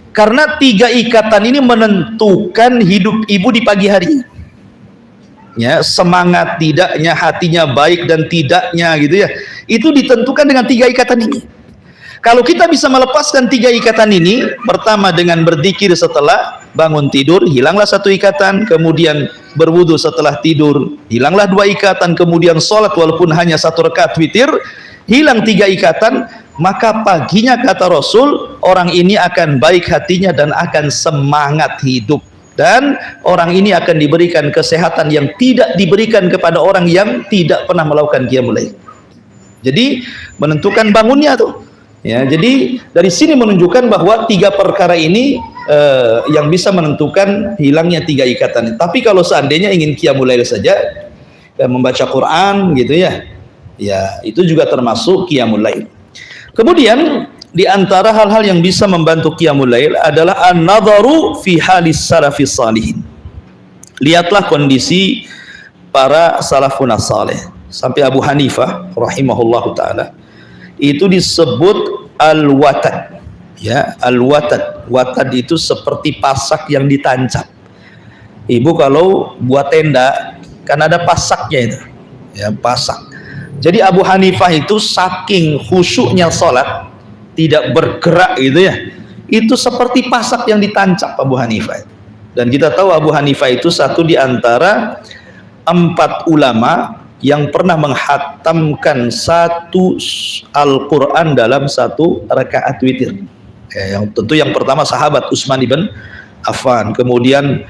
karena 3 ikatan ini menentukan hidup ibu di pagi hari. Ya, semangat tidaknya, hatinya baik dan tidaknya gitu ya. Itu ditentukan dengan 3 ikatan ini. Kalau kita bisa melepaskan 3 ikatan ini, pertama dengan berzikir setelah bangun tidur, hilanglah 1 ikatan, kemudian berwudu setelah tidur, hilanglah 2 ikatan, kemudian sholat walaupun hanya 1 rakaat witir, hilang 3 ikatan, maka paginya kata Rasul, orang ini akan baik hatinya dan akan semangat hidup. Dan orang ini akan diberikan kesehatan yang tidak diberikan kepada orang yang tidak pernah melakukan qiyamul lail. Jadi menentukan bangunnya tuh. Ya, jadi dari sini menunjukkan bahwa 3 perkara ini yang bisa menentukan hilangnya 3 ikatan. Tapi kalau seandainya ingin qiyamul lail saja, membaca Quran gitu ya, ya itu juga termasuk qiyamul lail. Kemudian di antara hal-hal yang bisa membantu qiyamul lail adalah an-nadharu fi halis salafis salihin. Lihatlah kondisi para salafun salih. Sampai Abu Hanifah rahimahullahu taala itu disebut al-watad. Ya, al-watad. Watad itu seperti pasak yang ditancap. Ibu kalau buat tenda kan ada pasaknya itu. Ya, pasak. Jadi Abu Hanifah itu saking khusyuknya sholat, tidak bergerak gitu ya, itu seperti pasak yang ditancap Abu Hanifah. Dan kita tahu Abu Hanifah itu satu di antara 4 ulama yang pernah menghatamkan 1 Al-Quran dalam 1 rakaat witir. Ya, yang tentu yang pertama sahabat Utsman ibn Affan, kemudian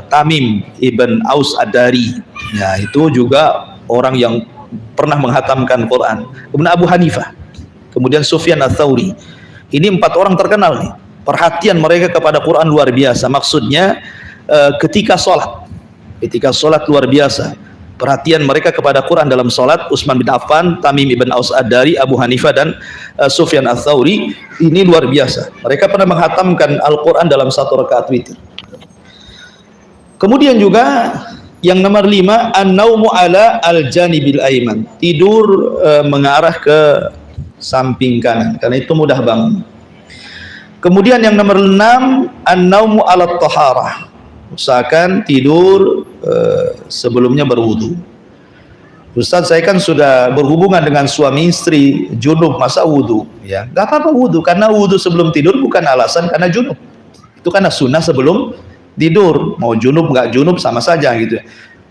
Tamim ibn Aus Ad-Dari, ya itu juga orang yang pernah menghatamkan Quran. Kemudian Abu Hanifah, kemudian Sufyan Ats-Tsauri. Ini 4 orang terkenal nih. Perhatian mereka kepada Quran luar biasa. Maksudnya ketika sholat luar biasa. Perhatian mereka kepada Quran dalam sholat. Utsman bin Affan, Tamim ibn Aus Ad-Dari, Abu Hanifah dan Sufyan Ats-Tsauri ini luar biasa. Mereka pernah menghatamkan Al-Quran dalam 1 rakaat witir. Kemudian juga yang nomor 5, an-naumu ala al-janibil aiman, tidur mengarah ke samping kanan karena itu mudah bangun. Kemudian yang nomor 6, an-naumu ala taharah, usahakan tidur sebelumnya berwudu. Ustaz, saya kan sudah berhubungan dengan suami istri junub, masa wudu? Ya, gak apa-apa wudu, karena wudu sebelum tidur bukan alasan karena junub. Itu karena sunnah sebelum tidur, mau junub nggak junub sama saja gitu.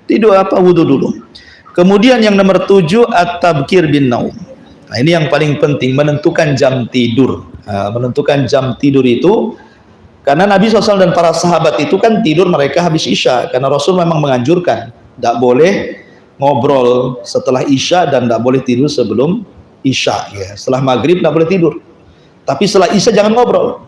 Tidur apa wudu dulu. Kemudian yang nomor 7, at-tabkir bin naum. Nah, ini yang paling penting, menentukan jam tidur. Nah, menentukan jam tidur itu karena Nabi SAW dan para sahabat itu kan tidur mereka habis Isya, karena Rasul memang menganjurkan tidak boleh ngobrol setelah Isya dan tidak boleh tidur sebelum Isya ya. Setelah maghrib tidak boleh tidur, tapi setelah Isya jangan ngobrol.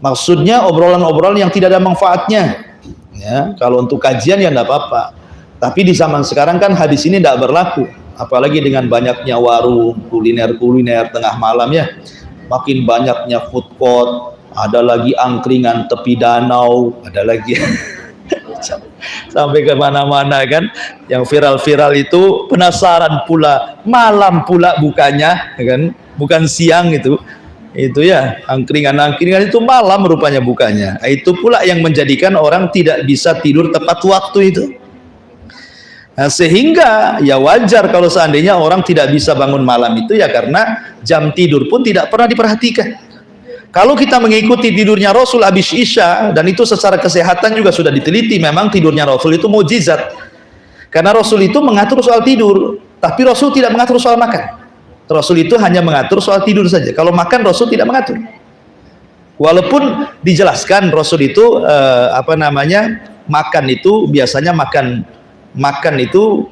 Maksudnya obrolan-obrolan yang tidak ada manfaatnya. Ya, kalau untuk kajian ya tidak apa-apa. Tapi di zaman sekarang kan hadis ini tidak berlaku. Apalagi dengan banyaknya warung, kuliner-kuliner tengah malam ya. Makin banyaknya food court, ada lagi angkringan tepi danau, ada lagi sampai ke mana-mana kan. Yang viral-viral itu penasaran pula, malam pula bukanya, kan? Bukan siang itu ya, angkringan itu malam rupanya bukanya. Itu pula yang menjadikan orang tidak bisa tidur tepat waktu itu. Nah, sehingga ya wajar kalau seandainya orang tidak bisa bangun malam itu ya karena jam tidur pun tidak pernah diperhatikan. Kalau kita mengikuti tidurnya Rasul habis Isya, dan itu secara kesehatan juga sudah diteliti, memang tidurnya Rasul itu mukjizat. Karena Rasul itu mengatur soal tidur, tapi Rasul tidak mengatur soal makan. Rasul itu hanya mengatur soal tidur saja. Kalau makan Rasul tidak mengatur. Walaupun dijelaskan Rasul itu makan itu biasanya makan itu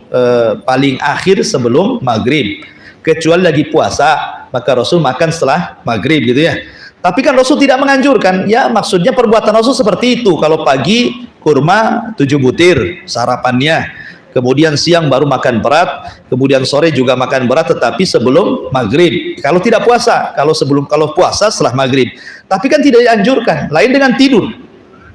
paling akhir sebelum maghrib. Kecuali lagi puasa, maka Rasul makan setelah maghrib gitu ya. Tapi kan Rasul tidak menganjurkan. Ya, maksudnya perbuatan Rasul seperti itu. Kalau pagi kurma 7 butir sarapannya, kemudian siang baru makan berat, kemudian sore juga makan berat tetapi sebelum maghrib. Kalau tidak puasa, kalau puasa setelah maghrib. Tapi kan tidak dianjurkan. Lain dengan tidur.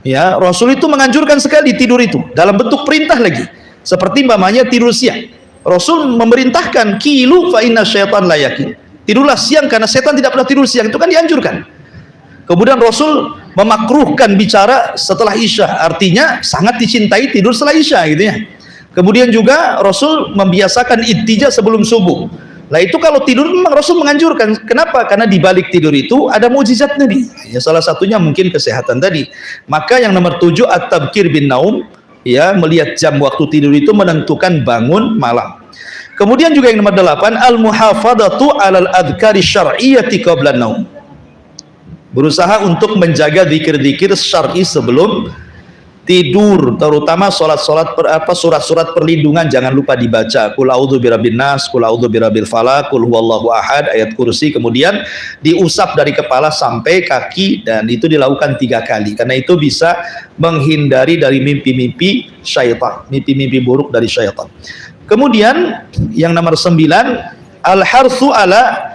Ya, Rasul itu menganjurkan sekali tidur itu dalam bentuk perintah lagi. Seperti umpamanya tidur siang. Rasul memerintahkan kilu fa inna syaitan la yakil. Tidurlah siang karena setan tidak pernah tidur siang. Itu kan dianjurkan. Kemudian Rasul memakruhkan bicara setelah Isya, artinya sangat dicintai tidur setelah Isya gitu ya. Kemudian juga Rasul membiasakan ittija sebelum subuh. Nah itu kalau tidur memang Rasul menganjurkan. Kenapa? Karena di balik tidur itu ada mukjizat Nabi. Ya, salah satunya mungkin kesehatan tadi. Maka yang nomor 7 at-tabkir bin naum, ya, melihat jam waktu tidur itu menentukan bangun malam. Kemudian juga yang nomor 8 al-muhafadatu 'alal adhkari syar'iyyati qabla naum. Berusaha untuk menjaga zikir-zikir syar'i sebelum tidur, terutama surat-surat perlindungan jangan lupa dibaca. Qul a'udzu birabbin nas, qul a'udzu birabbil falaq, qul huwallahu ahad, ayat kursi, kemudian diusap dari kepala sampai kaki dan itu dilakukan 3 kali. Karena itu bisa menghindari dari mimpi-mimpi syaitan, mimpi-mimpi buruk dari syaitan. Kemudian yang nomor 9 al-harsu ala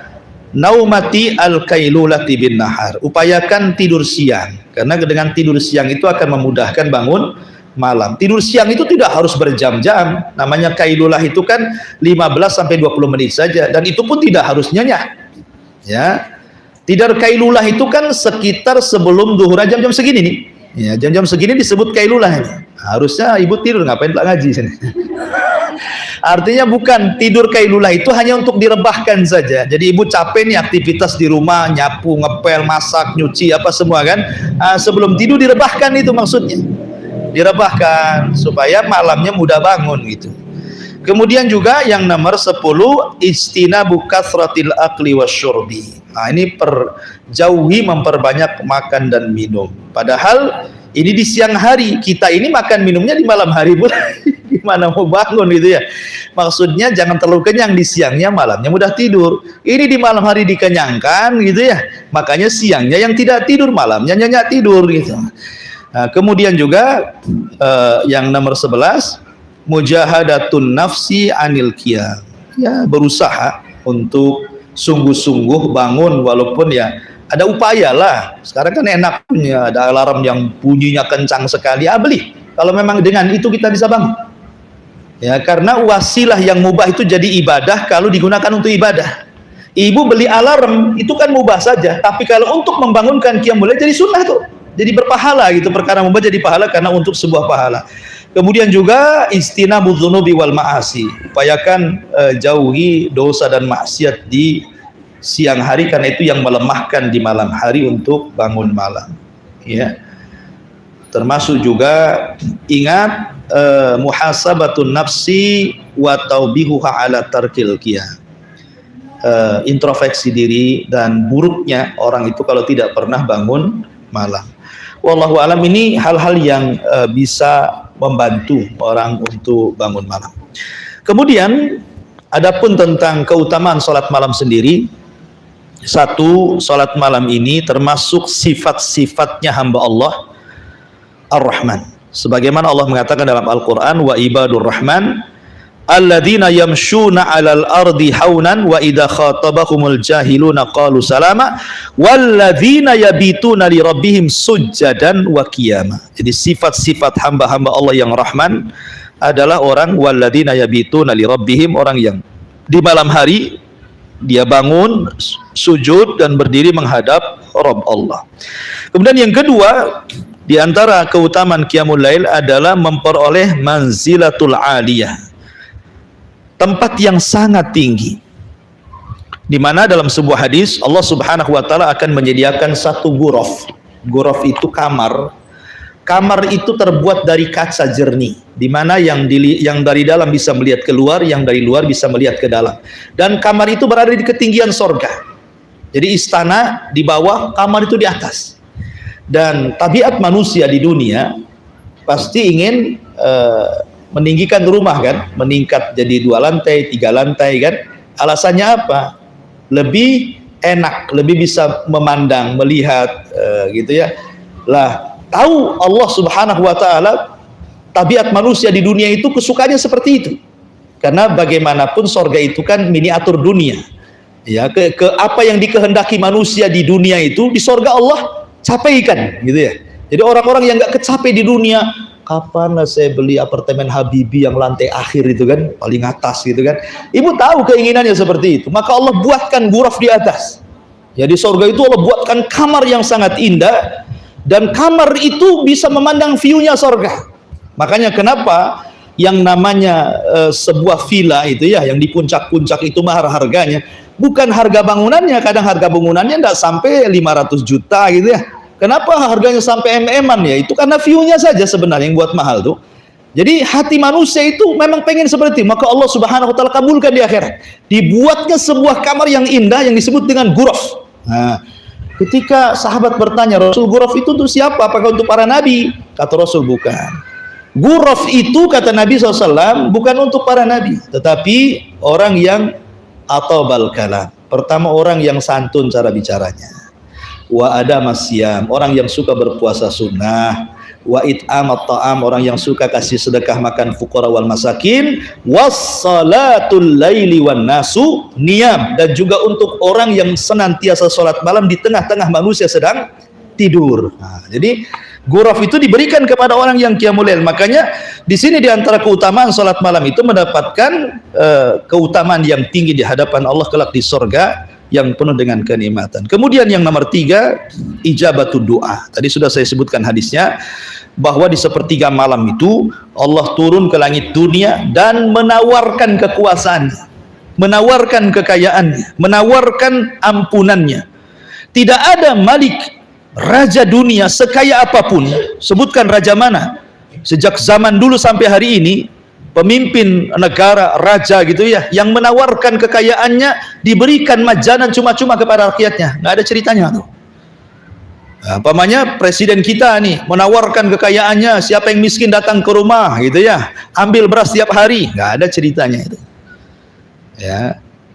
naumati al-kailulati bin nahar. Upayakan tidur siang, karena dengan tidur siang itu akan memudahkan bangun malam. Tidur siang itu tidak harus berjam-jam. Namanya kailulah itu kan 15 sampai 20 menit saja, dan itu pun tidak harus nyenyak. Ya. Tidur kailulah itu kan sekitar sebelum zuhur, jam-jam segini nih. Ya, jam-jam segini disebut kailulah ini. Harusnya ibu tidur, ngapain tak ngaji sini? Artinya bukan, tidur kailulah itu hanya untuk direbahkan saja. Jadi ibu capek nih aktivitas di rumah, nyapu, ngepel, masak, nyuci, apa semua kan. Sebelum tidur direbahkan, itu maksudnya. Direbahkan supaya malamnya mudah bangun gitu. Kemudian juga yang nomor 10 istinabu kathratil akli wasyurbi. Nah ini jauhi memperbanyak makan dan minum. Padahal ini di siang hari, kita ini makan minumnya di malam hari pun. Gimana mau bangun gitu ya. Maksudnya jangan terlalu kenyang di siangnya, malamnya mudah tidur. Ini di malam hari dikenyangkan gitu ya. Makanya siangnya yang tidak tidur, malamnya nyenyak tidur gitu. Nah, kemudian juga yang nomor 11 mujahadatun nafsi anil qiyam. Ya, berusaha untuk sungguh-sungguh bangun walaupun ya ada upaya lah. Sekarang kan enak punya ada alarm yang bunyinya kencang sekali, beli. Kalau memang dengan itu kita bisa bangun. Ya, karena wasilah yang mubah itu jadi ibadah kalau digunakan untuk ibadah. Ibu beli alarm itu kan mubah saja, tapi kalau untuk membangunkan qiyamul lail jadi sunnah tuh. Jadi berpahala gitu, perkara mubah jadi pahala karena untuk sebuah pahala. Kemudian juga istinabudz dzunubi wal ma'asi. Upayakan jauhi dosa dan maksiat di siang hari karena itu yang melemahkan di malam hari untuk bangun malam. Ya. Termasuk juga ingat muhasabatun nafsi wa taubihuha ala tarkil qiyam. Introspeksi diri dan buruknya orang itu kalau tidak pernah bangun malam. Wallahu alam, ini hal-hal yang bisa membantu orang untuk bangun malam. Kemudian adapun tentang keutamaan salat malam sendiri, satu, salat malam ini termasuk sifat-sifatnya hamba Allah Ar-Rahman. Sebagaimana Allah mengatakan dalam Al-Quran, wa ibadur rahman alladzina yamshuna 'alal ardi haunan wa idza khatabahumul jahiluna qalu salama walladzina yabituna li rabbihim sujjadan wa qiyama. Jadi sifat-sifat hamba-hamba Allah yang Rahman adalah orang walladzina yabituna li rabbihim, orang yang di malam hari dia bangun sujud dan berdiri menghadap Rabb Allah. Kemudian yang kedua, di antara keutamaan qiyamul lail adalah memperoleh manzilatul aliyah, tempat yang sangat tinggi, di mana dalam sebuah hadis Allah Subhanahu wa taala akan menyediakan satu ghuraf. Ghuraf itu kamar. Kamar itu terbuat dari kaca jernih, di mana yang dari dalam bisa melihat keluar, yang dari luar bisa melihat ke dalam. Dan kamar itu berada di ketinggian sorga. Jadi istana di bawah, kamar itu di atas. Dan tabiat manusia di dunia pasti ingin meninggikan rumah kan, meningkat jadi 2 lantai, 3 lantai kan. Alasannya apa? Lebih enak, lebih bisa memandang, melihat, gitu ya. Lah, tahu Allah Subhanahu wa taala tabiat manusia di dunia itu kesukaannya seperti itu. Karena bagaimanapun sorga itu kan miniatur dunia. Ya, ke apa yang dikehendaki manusia di dunia itu di sorga Allah capaikan, gitu ya. Jadi orang-orang yang nggak kecapai di dunia, kapan lah saya beli apartemen Habibie yang lantai akhir itu kan, paling atas gitu kan. Ibu tahu keinginannya seperti itu, maka Allah buatkan ghuraf di atas. Ya, di sorga itu Allah buatkan kamar yang sangat indah, dan kamar itu bisa memandang view-nya sorga. Makanya kenapa yang namanya sebuah villa itu ya, yang di puncak-puncak itu mahal harganya, bukan harga bangunannya. Kadang harga bangunannya tidak sampai 500 juta gitu ya. Kenapa harganya sampai MM-an ya? Itu karena view-nya saja sebenarnya yang buat mahal tuh. Jadi hati manusia itu memang pengen seperti itu, maka Allah Subhanahu wa taala kabulkan di akhirat. Dibuatnya sebuah kamar yang indah yang disebut dengan ghuraf. Nah, ketika sahabat bertanya, Rasul, ghuraf itu untuk siapa? Apakah untuk para nabi? Kata Rasul, bukan. Ghuraf itu, kata Nabi SAW, bukan untuk para nabi, tetapi orang yang atau balkalam. Pertama, orang yang santun cara bicaranya. Wa ada masyam, orang yang suka berpuasa sunnah. Wa it'amat ta'am, orang yang suka kasih sedekah makan fuqara wal masakin. Wassalatul laili wan nasu niyam, dan juga untuk orang yang senantiasa sholat malam di tengah-tengah manusia sedang tidur. Nah, jadi ghuraf itu diberikan kepada orang yang qiyamul lail. Makanya di sini di antara keutamaan salat malam itu mendapatkan keutamaan yang tinggi di hadapan Allah kelak di sorga yang penuh dengan kenikmatan. Kemudian yang nomor 3, ijabatud doa. Tadi sudah saya sebutkan hadisnya, bahwa di sepertiga malam itu Allah turun ke langit dunia dan menawarkan kekuasaannya, menawarkan kekayaannya, menawarkan ampunannya. Tidak ada malik, raja dunia sekaya apapun, sebutkan raja mana, sejak zaman dulu sampai hari ini, pemimpin negara, raja gitu ya, yang menawarkan kekayaannya diberikan majanan cuma-cuma kepada rakyatnya, nggak ada ceritanya tuh. Nah, umpamanya presiden kita nih menawarkan kekayaannya, siapa yang miskin datang ke rumah gitu ya, ambil beras tiap hari, nggak ada ceritanya itu.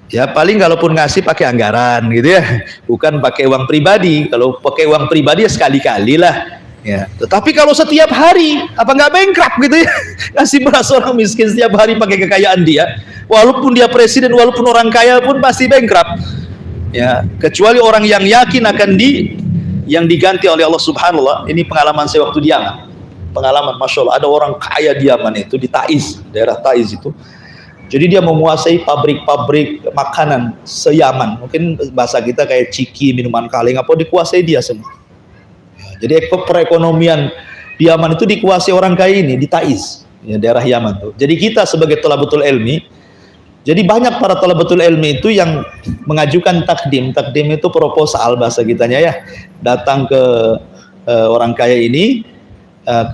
Ya paling kalaupun ngasih pakai anggaran gitu ya, bukan pakai uang pribadi. Kalau pakai uang pribadi ya sekali-kali lah ya. Tetapi kalau setiap hari, apa nggak bankrupt gitu ya, ngasih beras orang miskin setiap hari pakai kekayaan dia, walaupun dia presiden, walaupun orang kaya pun pasti bankrupt ya. Kecuali orang yang yakin akan yang diganti oleh Allah Subhanahu wa taala. Ini pengalaman saya waktu di Yaman, pengalaman Masya Allah. Ada orang kaya di Yaman itu, di Taiz, daerah Taiz itu. Jadi dia menguasai pabrik-pabrik makanan se-Yaman. Mungkin bahasa kita kayak ciki, minuman kaleng, apa dikuasai dia semua. Ya, jadi perekonomian di Yaman itu dikuasai orang kaya ini, di Taiz, ya, daerah Yaman tuh. Jadi kita sebagai thalabatul ilmi, jadi banyak para thalabatul ilmi itu yang mengajukan takdim. Takdim itu proposal bahasa kitanya ya. Datang ke orang kaya ini,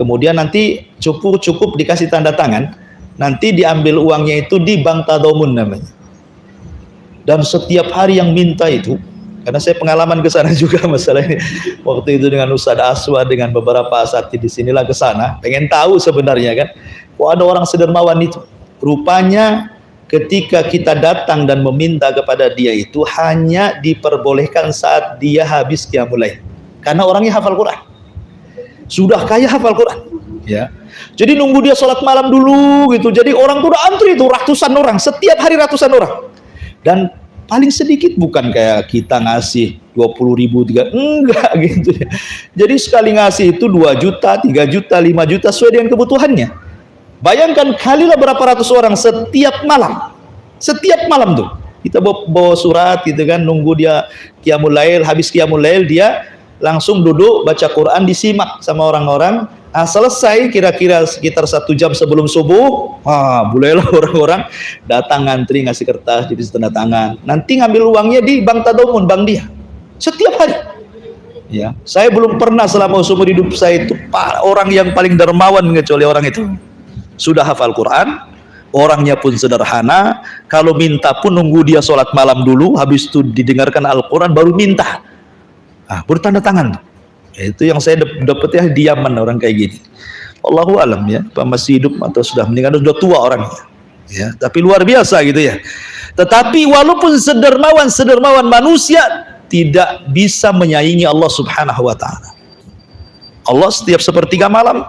kemudian nanti cukup dikasih tanda tangan. Nanti diambil uangnya itu di bank tadamun namanya. Dan setiap hari yang minta itu, karena saya pengalaman ke sana juga masalah ini. Waktu itu dengan Ustaz Aswad, dengan beberapa asatidz di sinilah ke sana, pengen tahu sebenarnya kan, kok ada orang sedermawan itu. Rupanya ketika kita datang dan meminta kepada dia itu hanya diperbolehkan saat dia habis qiyamul lail. Karena orangnya hafal Quran. Sudah kaya hafal Quran, ya. Jadi nunggu dia sholat malam dulu gitu. Jadi orang tuh udah antri itu ratusan orang, setiap hari ratusan orang. Dan paling sedikit, bukan kayak kita ngasih 20.000, enggak gitu ya. Jadi sekali ngasih itu 2 juta, 3 juta, 5 juta sesuai dengan kebutuhannya. Bayangkan kalilah berapa ratus orang setiap malam. Setiap malam tuh kita bawa surat gitu kan, nunggu dia qiyamul lail, habis qiyamul lail dia langsung duduk baca Quran, disimak sama orang-orang. Selesai kira-kira sekitar 1 jam sebelum subuh, bolehlah orang-orang datang ngantri ngasih kertas, jadi tanda tangan. Nanti ngambil uangnya di bank tadamun, bank dia. Setiap hari. Ya, saya belum pernah selama seumur hidup saya itu orang yang paling dermawan kecuali orang itu. Sudah hafal Quran, orangnya pun sederhana. Kalau minta pun nunggu dia sholat malam dulu, habis itu didengarkan Al-Quran baru minta. Bertanda tangan. Itu yang saya dapat ya di Yaman, orang kayak gini. Allahu alam ya, apa masih hidup atau sudah meninggal, sudah tua orangnya. ya, tapi luar biasa gitu ya. Tetapi walaupun sedermawan manusia tidak bisa menyaingi Allah Subhanahu wa taala. Allah setiap sepertiga malam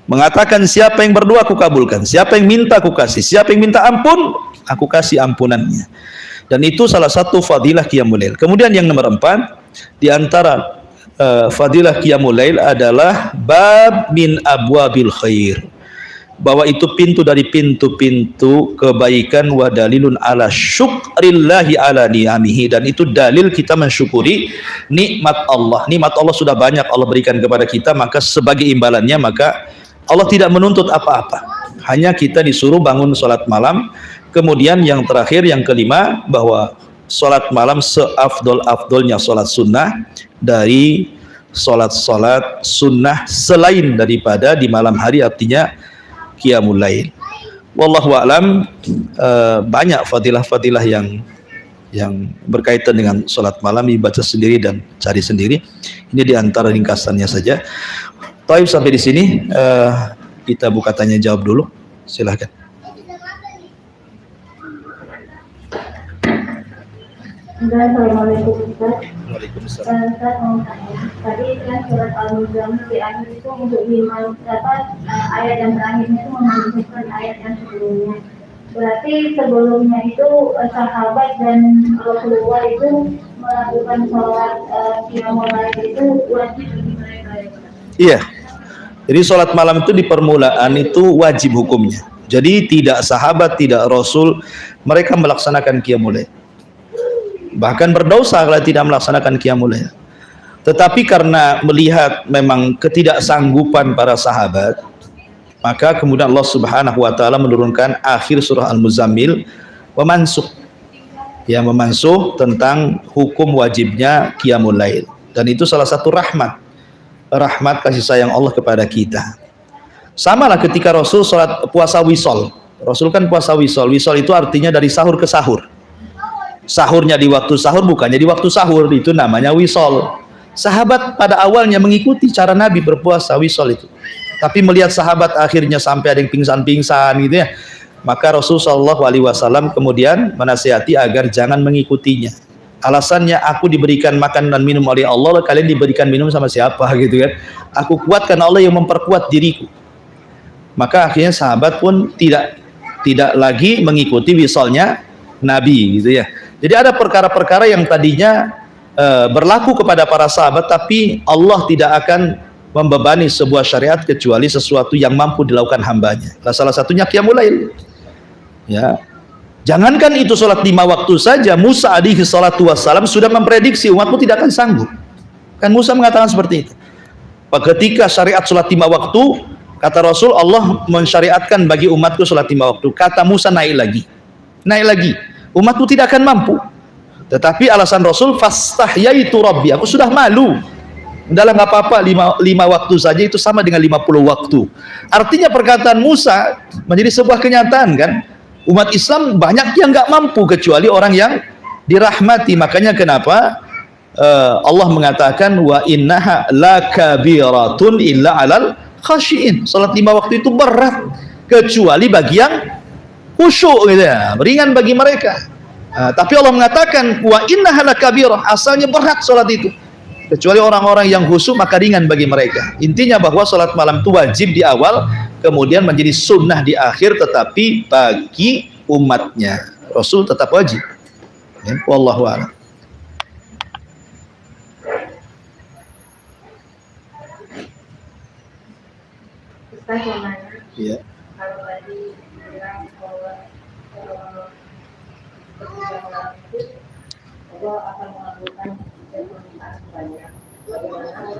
mengatakan, siapa yang berdoa aku kabulkan, siapa yang minta aku kasih, siapa yang minta ampun aku kasih ampunannya. Dan itu salah satu fadilah qiyamul lail. Kemudian yang nomor 4 di antara fadilah qiyamul lail adalah bab min abwabil khair, bahwa itu pintu dari pintu-pintu kebaikan, wa dalilun ala syukrillahi ala ni'amihi, dan itu dalil kita mensyukuri nikmat Allah. Nikmat Allah sudah banyak Allah berikan kepada kita, maka sebagai imbalannya maka Allah tidak menuntut apa-apa, hanya kita disuruh bangun sholat malam. Kemudian yang terakhir, yang kelima, bahwa sholat malam seafdol-afdolnya sholat sunnah dari sholat sunnah selain daripada di malam hari, artinya qiyamul lail. Wallahu a'lam. Banyak fadilah-fadilah yang berkaitan dengan sholat malam, dibaca sendiri dan cari sendiri. Ini di antara ringkasannya saja. Taib, sampai di sini kita buka tanya jawab dulu. Silahkan. Assalamualaikum Ustaz. Waalaikumsalam. Ustaz mau tanya, tadi kan surat Al-Muzammil di akhir itu untuk ayat yang terakhirnya itu memanggilkan ayat yang sebelumnya. Berarti sebelumnya itu sahabat dan Rasulullah itu melakukan sholat qiyamul lail itu wajib bagi mereka. Iya. Jadi sholat malam itu di permulaan itu wajib hukumnya. Jadi tidak sahabat, tidak Rasul, mereka melaksanakan qiyamul lail. Bahkan berdosa kalau tidak melaksanakan qiyamul lail. Tetapi karena melihat memang ketidaksanggupan para sahabat, maka kemudian Allah Subhanahu wa taala menurunkan akhir surah Al-Muzammil memansuh tentang hukum wajibnya qiyamul lail. Dan itu salah satu rahmat kasih sayang Allah kepada kita. Samalah ketika Rasul salat puasa wisol. Rasul kan puasa wisol. Wisol itu artinya dari sahur ke sahur. Sahurnya di waktu sahur, bukannya di waktu sahur, itu namanya wisol. Sahabat pada awalnya mengikuti cara Nabi berpuasa wisol itu, tapi melihat sahabat akhirnya sampai ada yang pingsan-pingsan gitu ya, maka Rasulullah SAW kemudian menasihati agar jangan mengikutinya. Alasannya, aku diberikan makan dan minum oleh Allah, kalian diberikan minum sama siapa gitu kan? Aku kuat karena Allah yang memperkuat diriku. Maka akhirnya sahabat pun tidak lagi mengikuti wisolnya Nabi gitu ya. Jadi ada perkara-perkara yang tadinya berlaku kepada para sahabat, tapi Allah tidak akan membebani sebuah syariat kecuali sesuatu yang mampu dilakukan hambanya. Nah, salah satunya qiyamul lail. Ya. Jangankan itu sholat 5 waktu saja, Musa alaihi salatu wassalam sudah memprediksi umatmu tidak akan sanggup. Kan Musa mengatakan seperti itu. Ketika syariat sholat 5 waktu, kata Rasul, Allah mensyariatkan bagi umatku sholat 5 waktu. Kata Musa, naik lagi. Umatku tidak akan mampu. Tetapi alasan Rasul, fastahyaitu rabbi, aku sudah malu. Udahlah, nggak apa-apa, 5 waktu saja itu sama dengan 50 waktu. Artinya perkataan Musa menjadi sebuah kenyataan kan. Umat Islam banyak yang nggak mampu kecuali orang yang dirahmati. Makanya kenapa Allah mengatakan, wa innaha lakabiratun illa alal khashiin. Salat 5 waktu itu berat kecuali bagi yang khusyuk gitu ya, ringan bagi mereka. Tapi Allah mengatakan wa innaha lakabirah, asalnya berat salat itu. Kecuali orang-orang yang khusyuk maka ringan bagi mereka. Intinya bahwa salat malam itu wajib di awal, kemudian menjadi sunnah di akhir, tetapi bagi umatnya Rasul tetap wajib. Ya, wallahu a'lam. Ustaz mau nanya. Iya. Kalau tadi bilang bahwa Allah akan mengabulkan permintaan banyak. Bagaimana orang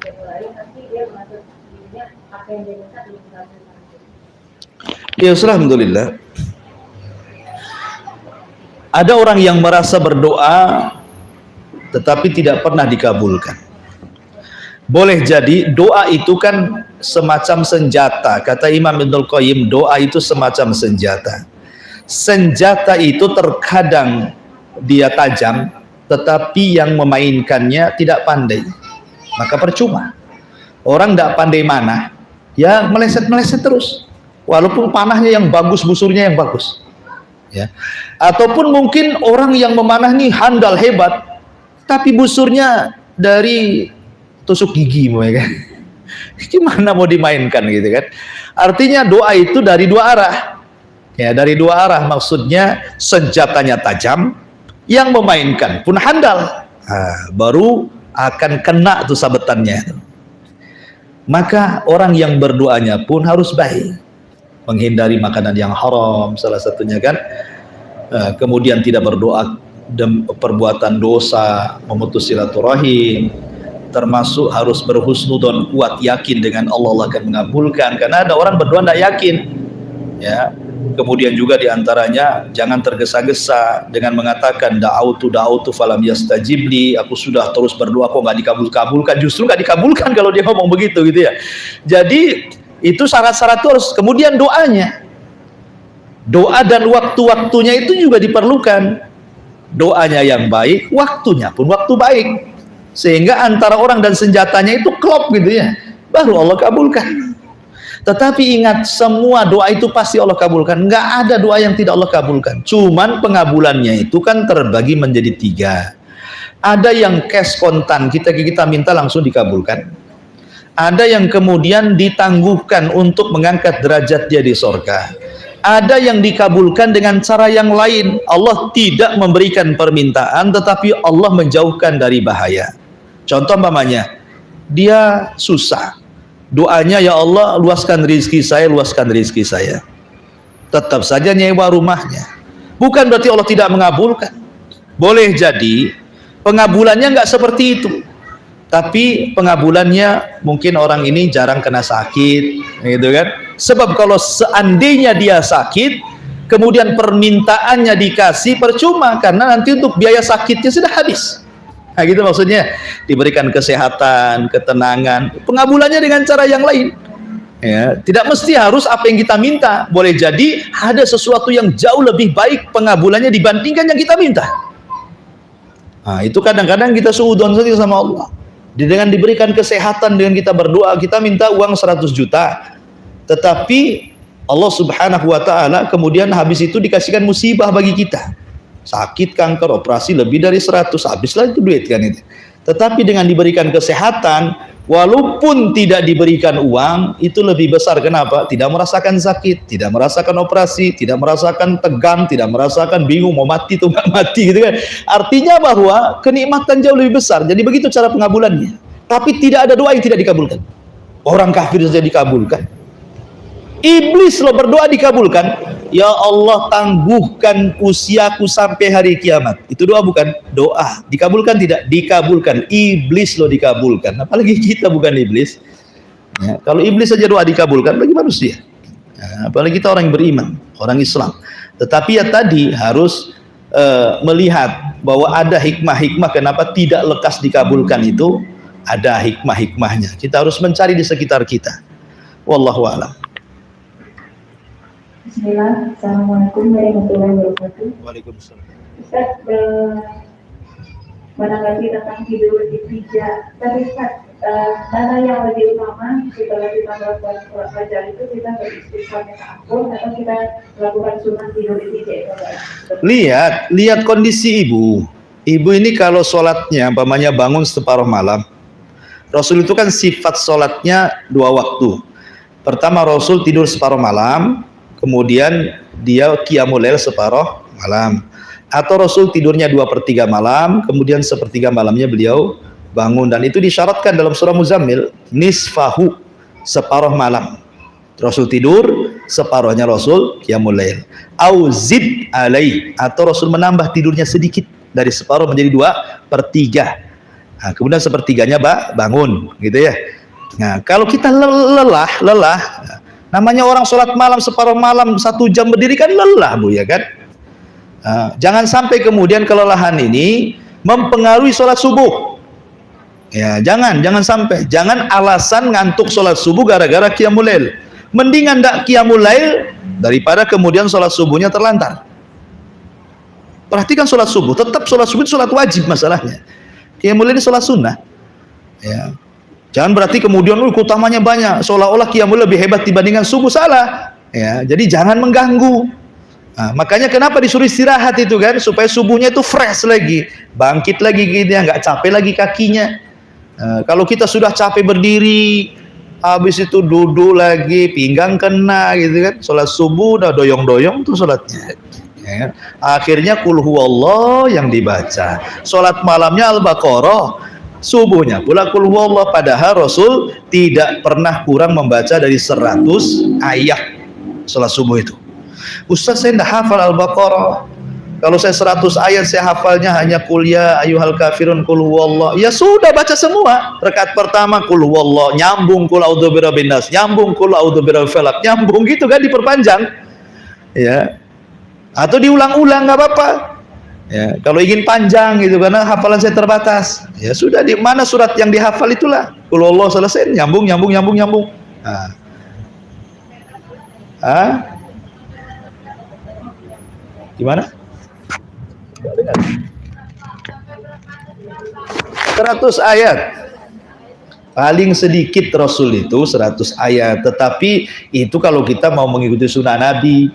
yang lain nanti dia mengatur dirinya apa yang dia minta belum dikabulkan. Ya, alhamdulillah. Ada orang yang merasa berdoa tetapi tidak pernah dikabulkan. Boleh jadi doa itu kan semacam senjata. Kata Imam Ibnul Qayyim, doa itu semacam senjata. Senjata itu terkadang dia tajam, tetapi yang memainkannya tidak pandai. Maka percuma. Orang tidak pandai mana, ya meleset-meleset terus. walaupun panahnya yang bagus, busurnya yang bagus. Ya. Ataupun mungkin orang yang memanah nih handal hebat, tapi busurnya dari tusuk gigi, kan? Gimana mau dimainkan gitu kan? Artinya doa itu dari dua arah. Ya, dari dua arah, maksudnya senjatanya tajam, yang memainkan pun handal. Baru akan kena tuh sabetannya. Maka orang yang berdoanya pun harus baik, menghindari makanan yang haram salah satunya kan, kemudian tidak berdoa perbuatan dosa, memutus silaturahim, termasuk harus berhusnudzon, kuat yakin dengan Allah akan mengabulkan, karena ada orang berdoa tidak yakin ya. Kemudian juga diantaranya jangan tergesa-gesa dengan mengatakan da'autu falam yastajibli, aku sudah terus berdoa kok nggak dikabulkan. Justru nggak dikabulkan kalau dia ngomong begitu gitu ya. Jadi itu syarat-syarat terus. Kemudian doanya, doa dan waktu-waktunya itu juga diperlukan. Doanya yang baik, waktunya pun waktu baik, sehingga antara orang dan senjatanya itu klop gitu ya, baru Allah kabulkan. Tetapi ingat, semua doa itu pasti Allah kabulkan. Nggak ada doa yang tidak Allah kabulkan. Cuman pengabulannya itu kan terbagi menjadi 3. Ada yang cash kontan, kita minta langsung dikabulkan. Ada yang kemudian ditangguhkan untuk mengangkat derajat dia di surga. Ada yang dikabulkan dengan cara yang lain. Allah tidak memberikan permintaan, tetapi Allah menjauhkan dari bahaya. Contoh umpamanya, dia susah. Doanya, ya Allah luaskan rizki saya, luaskan rizki saya. Tetap saja nyewa rumahnya. Bukan berarti Allah tidak mengabulkan. Boleh jadi pengabulannya nggak seperti itu. Tapi pengabulannya mungkin orang ini jarang kena sakit, gitu kan? Sebab kalau seandainya dia sakit, kemudian permintaannya dikasih, percuma, karena nanti untuk biaya sakitnya sudah habis. Nah gitu maksudnya, diberikan kesehatan, ketenangan, pengabulannya dengan cara yang lain. Ya, tidak mesti harus apa yang kita minta. Boleh jadi ada sesuatu yang jauh lebih baik pengabulannya dibandingkan yang kita minta. Nah, itu kadang-kadang kita suudzon saja sama Allah. Dengan diberikan kesehatan, dengan kita berdoa, kita minta uang 100 juta. Tetapi Allah Subhanahu wa ta'ala kemudian habis itu dikasihkan musibah bagi kita. Sakit, kanker, operasi lebih dari 100, habislah itu duit kan itu. Tetapi dengan diberikan kesehatan, walaupun tidak diberikan uang, itu lebih besar. Kenapa? Tidak merasakan sakit, tidak merasakan operasi, tidak merasakan tegang, tidak merasakan bingung mau mati atau nggak mati gitu kan. Artinya bahwa kenikmatan jauh lebih besar. Jadi begitu cara pengabulannya. Tapi tidak ada doa yang tidak dikabulkan. Orang kafir saja dikabulkan. Iblis lo berdoa dikabulkan. Ya Allah, tangguhkan usiaku sampai hari kiamat. Itu doa bukan? Doa. Dikabulkan tidak? Dikabulkan. Iblis lo dikabulkan. Apalagi kita bukan iblis. Ya, kalau iblis saja doa dikabulkan, bagi manusia. Ya, apalagi kita orang yang beriman, orang Islam. Tetapi ya tadi harus melihat bahwa ada hikmah-hikmah kenapa tidak lekas dikabulkan itu. Ada hikmah-hikmahnya. Kita harus mencari di sekitar kita. Wallahu a'lam. Bismillah, Assalamualaikum warahmatullahi wabarakatuh. Waalaikumsalam. Ustaz, menanggapi tentang tidur di pijak, tapi Ustaz, mana yang lebih utama setelah kita melakukan sholat fajar itu kita beristighfar minta ampun atau kita melakukan sunat tidur di pijak? Lihat kondisi ibu. Ibu ini kalau sholatnya, umpamanya bangun separuh malam. Rasul itu kan sifat sholatnya 2 waktu. Pertama Rasul tidur separuh malam, kemudian dia qiyamul lail separuh malam. Atau Rasul tidurnya 2/3 malam, kemudian 1/3 malamnya beliau bangun. Dan itu disyaratkan dalam surah Muzammil, nisfahu, separuh malam. Rasul tidur, separuhnya Rasul qiyamul lail. Au zid alai, atau Rasul menambah tidurnya sedikit, dari separuh menjadi 2/3. Nah, kemudian 1/3-nya bangun, gitu ya. Nah, kalau kita lelah, namanya orang sholat malam separuh malam 1 jam berdiri kan lelah bu ya kan. Jangan sampai kemudian kelelahan ini mempengaruhi sholat subuh. Ya, jangan sampai. Jangan alasan ngantuk sholat subuh gara-gara qiyamul lail. Mendingan ndak qiyamul lail daripada kemudian sholat subuhnya terlantar. Perhatikan sholat subuh, tetap sholat subuh itu sholat wajib masalahnya. Qiyamul lail ini sholat sunnah. Ya. Jangan berarti kemudian utamanya banyak, seolah-olah qiyamul lail lebih hebat dibandingkan subuh. Salah. Ya, jadi jangan mengganggu. Nah, makanya kenapa disuruh istirahat itu kan, supaya subuhnya itu fresh lagi, bangkit lagi gitu ya, nggak capek lagi kakinya. Kalau kita sudah capek berdiri, habis itu duduk lagi, pinggang kena gitu kan, sholat subuh udah doyong-doyong tuh sholatnya. Ya, akhirnya kul huwallah yang dibaca, sholat malamnya Al-Baqarah, subuhnya pula kul huwallah. Padahal Rasul tidak pernah kurang membaca dari 100 ayat sholat subuh itu. Ustaz, saya tidak hafal Al-Baqarah. Kalau saya 100 ayat saya hafalnya hanya kul ya ayyuhal kafirun kul huwallah. Ya sudah, baca semua. Rakaat pertama kul huwallah, nyambung kul a'udzu birabbin nas, nyambung kul a'udzu birabbil falaq, nyambung gitu kan, diperpanjang. Ya. Atau diulang-ulang nggak apa-apa. Ya, kalau ingin panjang gitu karena hafalan saya terbatas. Ya sudah, di mana surat yang dihafal itulah. Kul huwallah selesai, nyambung. Gimana? 100 ayat. Paling sedikit Rasul itu 100 ayat. Tetapi itu kalau kita mau mengikuti sunnah Nabi,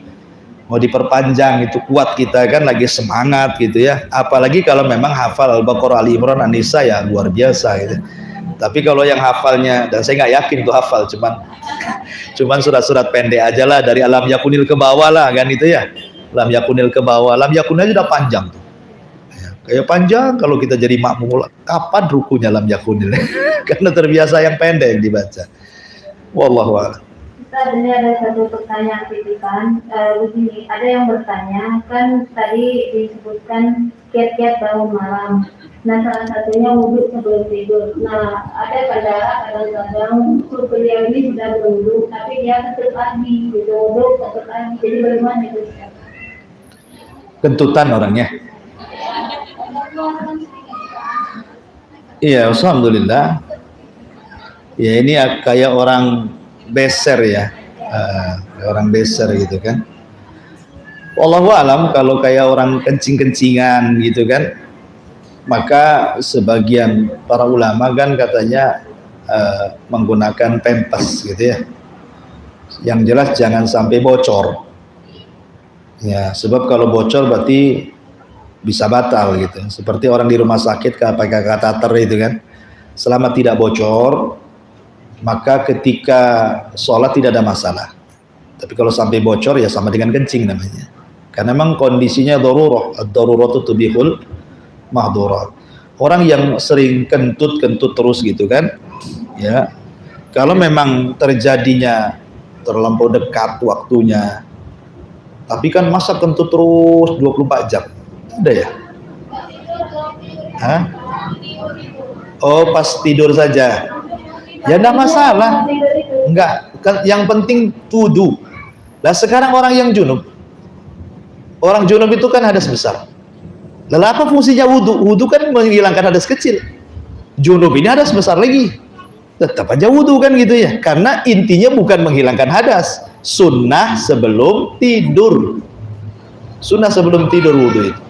mau diperpanjang, itu kuat kita kan, lagi semangat gitu ya. Apalagi kalau memang hafal Al-Baqarah, Ali Imran, An-Nisa, ya luar biasa gitu. Tapi kalau yang hafalnya, dan saya nggak yakin tuh hafal, cuman surat-surat pendek aja lah, dari alam yakunil ke bawah lah kan itu ya. Lam yakunil ke bawah, lam yakun aja udah panjang tuh. Ya, kayak panjang kalau kita jadi makmum, kapan rukunya lam yakunil? Karena terbiasa yang pendek yang dibaca. Wallahu a'lam. Ustaz, ini ada satu pertanyaan titipan. Begini, ada yang bertanya, kan tadi disebutkan kiat-kiat bangun malam. Nah, salah satunya wudhu sebelum tidur. Nah, ada kadang-kadang beliau ini sudah berwudhu, tapi dia kentut lagi, gitu, wudhu kentut lagi. Jadi bagaimana itu? Kentutan orangnya. Iya, alhamdulillah. Ya ini kayak orang beser ya, orang beser gitu kan. Wallahu alam, kalau kayak orang kencing-kencingan gitu kan, maka sebagian para ulama kan katanya menggunakan pempes gitu ya. Yang jelas jangan sampai bocor. Ya, sebab kalau bocor berarti bisa batal gitu. Seperti orang di rumah sakit pakai kateter itu kan. Selama tidak bocor, maka ketika sholat tidak ada masalah. Tapi kalau sampai bocor ya sama dengan kencing namanya. Karena memang kondisinya darurah, ad-daruratu tubihul mahdurat. Orang yang sering kentut terus gitu kan, ya. Kalau memang terjadinya terlampau dekat waktunya, tapi kan masa kentut terus 24 jam? Ada ya? Hah? Oh, pas tidur saja. Ya enggak masalah. Enggak, yang penting wudu. Lah sekarang orang yang junub. Orang junub itu kan hadas besar. Lalu apa fungsinya wudu? Wudu kan menghilangkan hadas kecil. Junub ini hadas besar lagi. Tetap aja wudu kan gitu ya. Karena intinya bukan menghilangkan hadas. Sunnah sebelum tidur. Sunnah sebelum tidur wudu itu.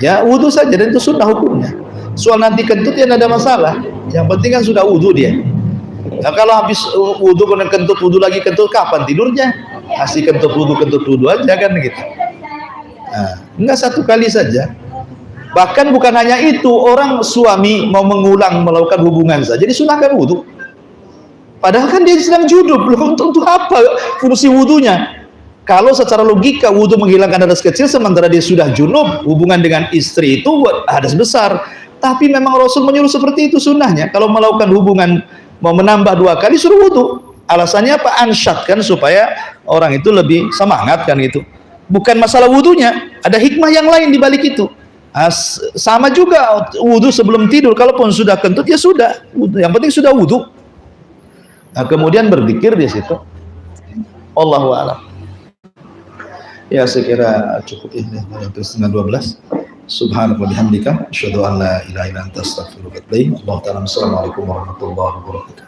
Ya wudu saja dan itu sunnah hukumnya. Soal nanti kentut ya tidak ada masalah. Yang penting kan sudah wudu dia. Nah, kalau habis wudu kemudian kentut, wudu lagi kentut, kapan tidurnya? Kasih kentut wudu aja kan gitu. Nah, enggak satu kali saja. Bahkan bukan hanya itu, orang suami mau mengulang melakukan hubungan saja disunahkan wudu. Padahal kan dia sedang junub, belum tentu apa fungsi wudunya. Kalau secara logika wudu menghilangkan hadas kecil, sementara dia sudah junub, hubungan dengan istri itu hadas besar. Tapi memang Rasul menyuruh seperti itu sunnahnya. Kalau melakukan hubungan mau menambah 2 kali suruh wudu. Alasannya apa? Ansyad kan, supaya orang itu lebih semangat kan gitu. Bukan masalah wudunya, ada hikmah yang lain di balik itu. Sama juga wudu sebelum tidur, kalaupun sudah kentut ya sudah, yang penting sudah wudu. Nah, kemudian berzikir di situ. Allahu a'lam. Ya sekira cukup ini pada setengah 12. Subhanallah bihamdika asyhadu an la ilaha illa anta astaghfiruka wa atubu ilaik. Allahu ta'ala. Assalamualaikum warahmatullahi wabarakatuh.